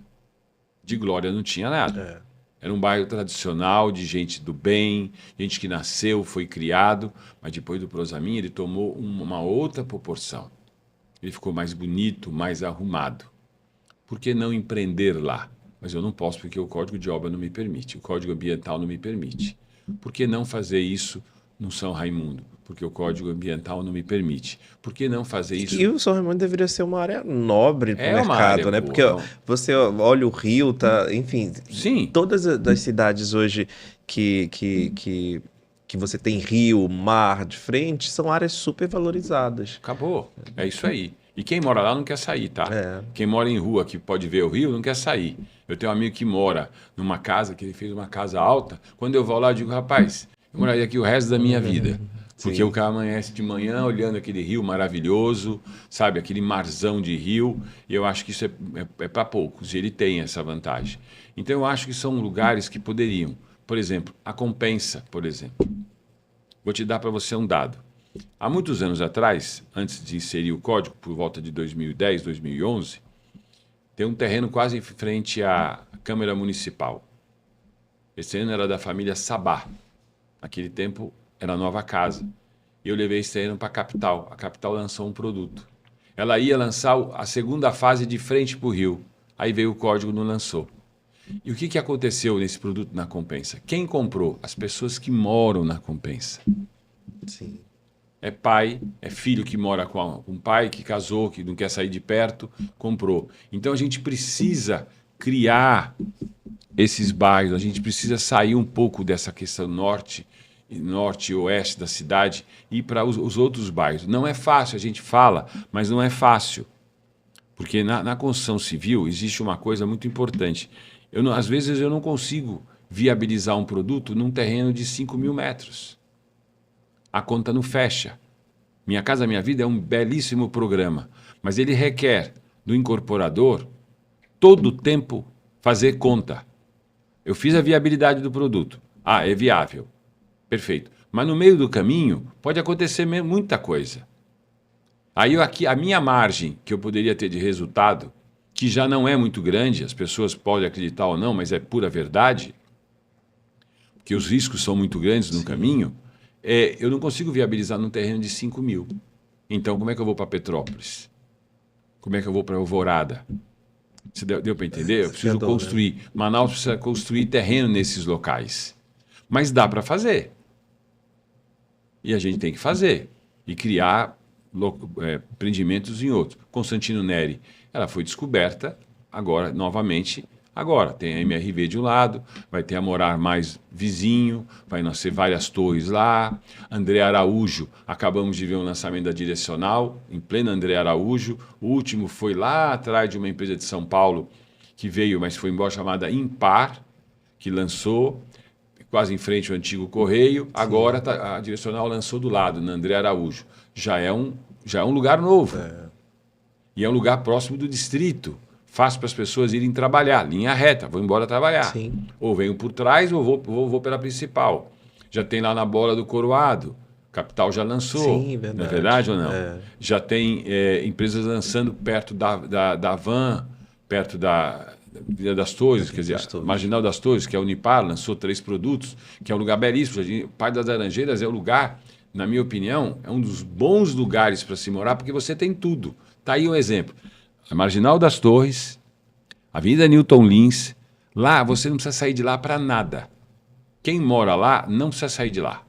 De Glória não tinha nada. Era um bairro tradicional, de gente do bem, gente que nasceu, foi criado, mas depois do Prosamin ele tomou uma outra proporção. Ele ficou mais bonito, mais arrumado. Por que não empreender lá? Mas eu não posso porque o Código de Obra não me permite, o Código Ambiental não me permite. Por que não fazer isso no São Raimundo? Porque o Código Ambiental não me permite. Por que não fazer isso? E o São Raimundo deveria ser uma área nobre para o É uma área mercado, né? boa, Porque não. você olha o Rio, tá, enfim, Sim. todas as cidades hoje que você tem rio, mar de frente, são áreas super valorizadas. Acabou. É isso aí. E quem mora lá não quer sair, tá? Quem mora em rua, que pode ver o rio, não quer sair. Eu tenho um amigo que mora numa casa, que ele fez uma casa alta. Quando eu vou lá, eu digo, rapaz, eu moraria aqui o resto da minha vida. Porque Sim. o cara amanhece de manhã olhando aquele rio maravilhoso, sabe? Aquele marzão de rio. E eu acho que isso é para poucos. E ele tem essa vantagem. Então, eu acho que são lugares que poderiam. Por exemplo, a Compensa, por exemplo. Vou te dar para você um dado. Há muitos anos atrás, antes de inserir o código, por volta de 2010, 2011, tem um terreno quase em frente à Câmara Municipal. Esse terreno era da família Sabá. Naquele tempo, era nova casa. E eu levei esse terreno para a capital. A capital lançou um produto. Ela ia lançar a segunda fase de frente para o rio. Aí veio o código e não lançou. E o que aconteceu nesse produto na Compensa? Quem comprou? As pessoas que moram na Compensa. Sim. É pai, é filho que mora com um pai que casou, que não quer sair de perto, comprou. Então a gente precisa criar esses bairros, a gente precisa sair um pouco dessa questão norte e oeste da cidade e ir para os outros bairros. Não é fácil, a gente fala, mas não é fácil. Porque na construção civil existe uma coisa muito importante. Às vezes eu não consigo viabilizar um produto num terreno de 5.000 metros. A conta não fecha. Minha Casa Minha Vida é um belíssimo programa, mas ele requer do incorporador todo o tempo fazer conta. Eu fiz a viabilidade do produto. Ah, é viável. Perfeito. Mas no meio do caminho pode acontecer muita coisa. Aí a minha margem que eu poderia ter de resultado, que já não é muito grande, as pessoas podem acreditar ou não, mas é pura verdade, que os riscos são muito grandes no caminho, eu não consigo viabilizar num terreno de 5.000. Então, como é que eu vou para Petrópolis? Como é que eu vou para Alvorada? Você deu para entender? Eu preciso construir. Né? Manaus precisa construir terreno nesses locais. Mas dá para fazer. E a gente tem que fazer. E criar empreendimentos em outros. Constantino Neri, ela foi descoberta agora, novamente. Agora, tem a MRV de um lado, vai ter a Morar Mais vizinho, vai nascer várias torres lá. André Araújo, acabamos de ver um lançamento da Direcional, em plena André Araújo. O último foi lá atrás de uma empresa de São Paulo, que veio, mas foi embora, chamada Impar, que lançou, quase em frente ao antigo Correio. Sim. Agora a Direcional lançou do lado, na André Araújo. Já é um lugar novo. E é um lugar próximo do distrito. Fácil para as pessoas irem trabalhar, linha reta, vou embora trabalhar. Sim. Ou venho por trás ou vou pela principal. Já tem lá na Bola do Coroado, Capital já lançou. Sim, verdade. Não é verdade ou não? Já tem empresas lançando perto da Van, perto da Vila das Torres, quer dizer, Marginal das Torres, que é a Unipar, lançou 3 produtos, que é um lugar belíssimo. O Parque das Laranjeiras é um lugar, na minha opinião, é um dos bons lugares para se morar, porque você tem tudo. Está aí um exemplo. A Marginal das Torres, Avenida Newton Lins, lá você não precisa sair de lá para nada. Quem mora lá não precisa sair de lá.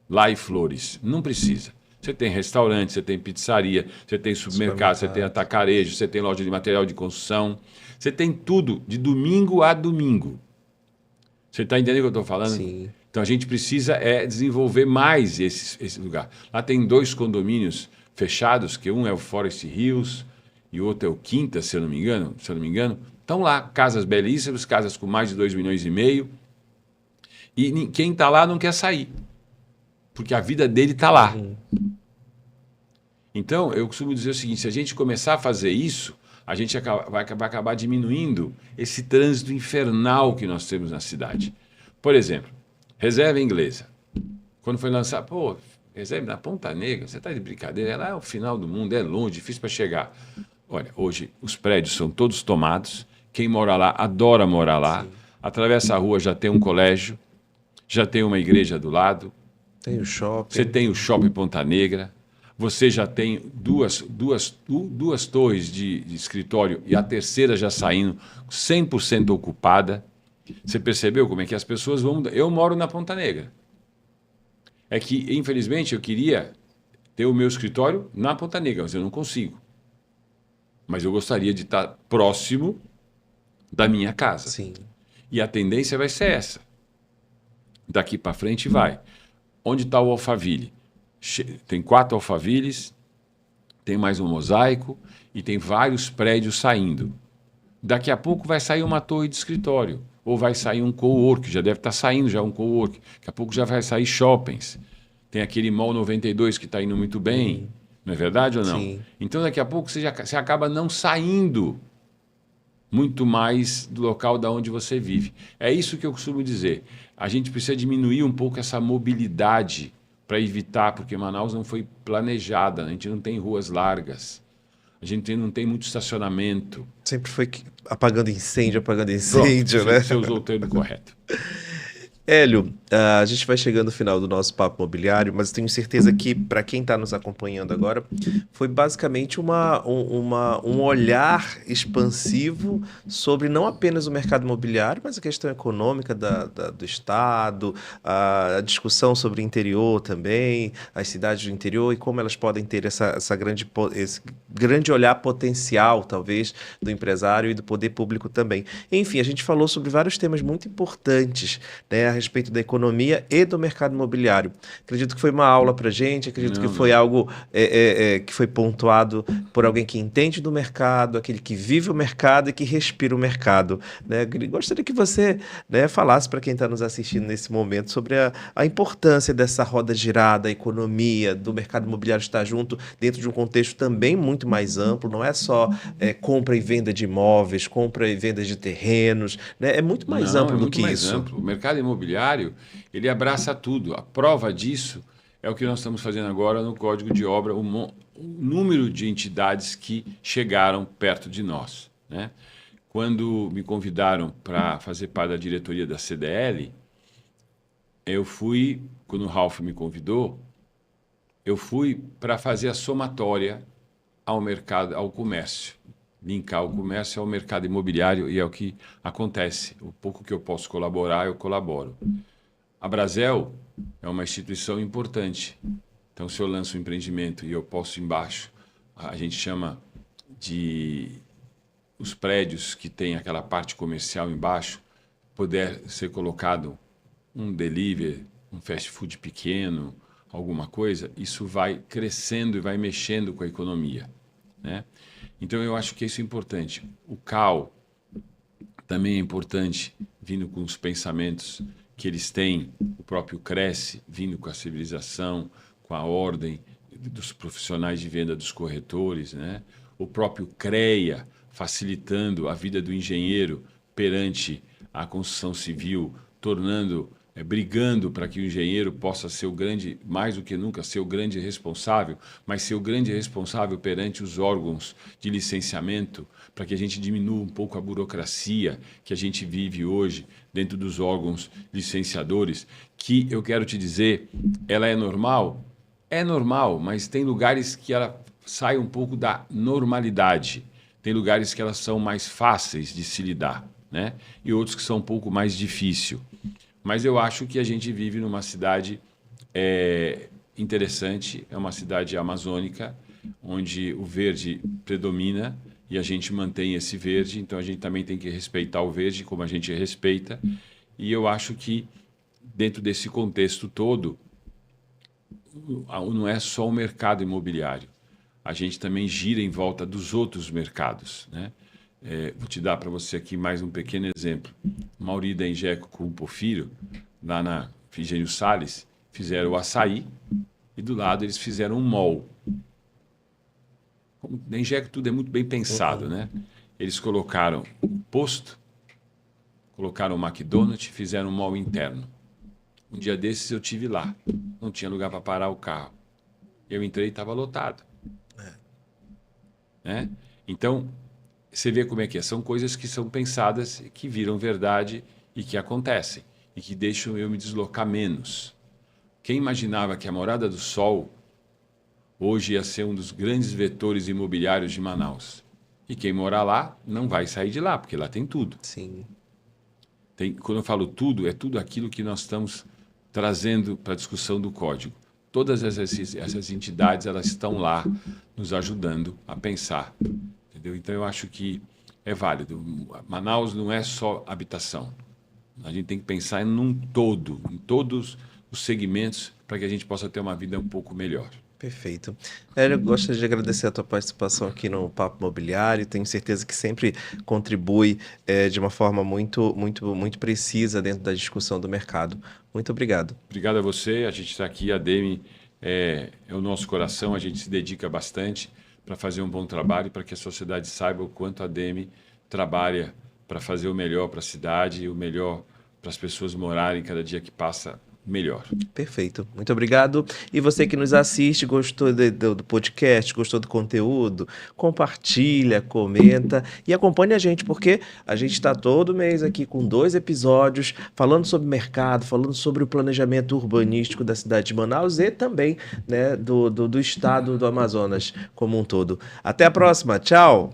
Lá e Flores, não precisa. Você tem restaurante, você tem pizzaria, você tem supermercado, você tem atacarejo, você tem loja de material de construção. Você tem tudo, de domingo a domingo. Você está entendendo o que eu estou falando? Sim. Então a gente precisa desenvolver mais esse lugar. Lá tem 2 condomínios fechados, que um é o Forest Hills e o outro é o Quinta, se eu não me engano. Estão lá, casas belíssimas, casas com mais de 2,5 milhões. E quem está lá não quer sair, porque a vida dele está lá. Então, eu costumo dizer o seguinte, se a gente começar a fazer isso, a gente vai acabar diminuindo esse trânsito infernal que nós temos na cidade. Por exemplo, Reserva Inglesa. Quando foi lançar, reserva na Ponta Negra, você está de brincadeira, lá é o final do mundo, é longe, difícil para chegar. Olha, hoje os prédios são todos tomados, quem mora lá adora morar lá, atravessa a rua, já tem um colégio, já tem uma igreja do lado. Tem o shopping. Você tem o Shopping Ponta Negra, você já tem duas torres de escritório e a terceira já saindo 100% ocupada. Você percebeu como é que as pessoas vão... Eu moro na Ponta Negra. É que, infelizmente, eu queria ter o meu escritório na Ponta Negra, mas eu não consigo. Mas eu gostaria de estar próximo da minha casa. Sim. E a tendência vai ser essa. Daqui para frente vai. Onde está o Alphaville? Tem 4 Alphavilles, tem mais um mosaico e tem vários prédios saindo. Daqui a pouco vai sair uma torre de escritório, ou vai sair um cowork, já deve estar saindo já um cowork. Daqui a pouco já vai sair shoppings. Tem aquele Mall 92 que está indo muito bem, não é verdade ou não? Sim. Então daqui a pouco você acaba não saindo muito mais do local da onde você vive. É isso que eu costumo dizer. A gente precisa diminuir um pouco essa mobilidade para evitar, porque Manaus não foi planejada, a gente não tem ruas largas, a gente não tem muito estacionamento. Sempre foi apagando incêndio, Pronto, né? você usou o termo correto. Hélio, a gente vai chegando no final do nosso papo imobiliário, mas tenho certeza que, para quem está nos acompanhando agora, foi basicamente um olhar expansivo sobre não apenas o mercado imobiliário, mas a questão econômica do Estado, a discussão sobre o interior também, as cidades do interior e como elas podem ter esse grande olhar potencial, talvez, do empresário e do poder público também. Enfim, a gente falou sobre vários temas muito importantes, né, a respeito da economia e do mercado imobiliário. Acredito que foi uma aula para a gente, acredito que foi algo que foi pontuado por alguém que entende do mercado, aquele que vive o mercado e que respira o mercado, né? Gostaria que você, né, falasse para quem está nos assistindo nesse momento sobre a importância dessa roda girada, a economia, do mercado imobiliário estar junto dentro de um contexto também muito mais amplo, não é só compra e venda de imóveis, compra e venda de terrenos, né? É muito mais amplo do que isso. Amplo. O mercado imobiliário, ele abraça tudo. A prova disso é o que nós estamos fazendo agora no Código de Obra, o número de entidades que chegaram perto de nós, né? Quando me convidaram para fazer parte da diretoria da CDL, quando o Ralph me convidou, eu fui para fazer a somatória ao mercado, ao comércio. Linkar o comércio ao mercado imobiliário e é o que acontece. O pouco que eu posso colaborar, eu colaboro. A Brasel é uma instituição importante. Então, se eu lanço um empreendimento e eu posso embaixo, a gente chama de os prédios que tem aquela parte comercial embaixo, puder ser colocado um delivery, um fast food pequeno, alguma coisa, isso vai crescendo e vai mexendo com a economia, né? Então, eu acho que isso é importante. O CAL também é importante, vindo com os pensamentos que eles têm, o próprio Cresce, vindo com a civilização, com a ordem dos profissionais de venda dos corretores, né? O próprio CREA, facilitando a vida do engenheiro perante a construção civil, brigando para que o engenheiro possa ser o grande, mais do que nunca, ser o grande responsável, mas ser o grande responsável perante os órgãos de licenciamento, para que a gente diminua um pouco a burocracia que a gente vive hoje dentro dos órgãos licenciadores, que eu quero te dizer, ela é normal? É normal, mas tem lugares que ela sai um pouco da normalidade. Tem lugares que elas são mais fáceis de se lidar, né? E outros que são um pouco mais difíceis. Mas eu acho que a gente vive numa cidade interessante, é uma cidade amazônica, onde o verde predomina e a gente mantém esse verde, então a gente também tem que respeitar o verde como a gente respeita. E eu acho que dentro desse contexto todo, não é só o mercado imobiliário, a gente também gira em volta dos outros mercados, né? Vou te dar para você aqui mais um pequeno exemplo. Mauri da Ingeco com o Porfírio, lá na Figênio Salles, fizeram o açaí e do lado eles fizeram um mall. Na Ingeco tudo é muito bem pensado, né? Eles colocaram o posto, colocaram o McDonald's, fizeram um mall interno. Um dia desses eu tive lá, não tinha lugar para parar o carro. Eu entrei e estava lotado. Né? Então, você vê como é que é. São coisas que são pensadas, que viram verdade e que acontecem. E que deixam eu me deslocar menos. Quem imaginava que a Morada do Sol hoje ia ser um dos grandes vetores imobiliários de Manaus? E quem mora lá não vai sair de lá, porque lá tem tudo. Sim. Quando eu falo tudo, é tudo aquilo que nós estamos trazendo para a discussão do código. Todas essas entidades, elas estão lá nos ajudando a pensar. Entendeu? Então, eu acho que é válido. Manaus não é só habitação. A gente tem que pensar num todo, em todos os segmentos, para que a gente possa ter uma vida um pouco melhor. Perfeito. Hélio, eu gostaria de agradecer a tua participação aqui no Papo Imobiliário. Tenho certeza que sempre contribui de uma forma muito precisa dentro da discussão do mercado. Muito obrigado. Obrigado a você. A gente está aqui, a Demi é o nosso coração, a gente se dedica bastante para fazer um bom trabalho e para que a sociedade saiba o quanto a Demi trabalha para fazer o melhor para a cidade e o melhor para as pessoas morarem cada dia que passa melhor. Perfeito. Muito obrigado. E você que nos assiste, gostou do podcast, gostou do conteúdo, compartilha, comenta e acompanhe a gente, porque a gente está todo mês aqui com 2 episódios falando sobre mercado, falando sobre o planejamento urbanístico da cidade de Manaus e também, né, do estado do Amazonas como um todo. Até a próxima. Tchau!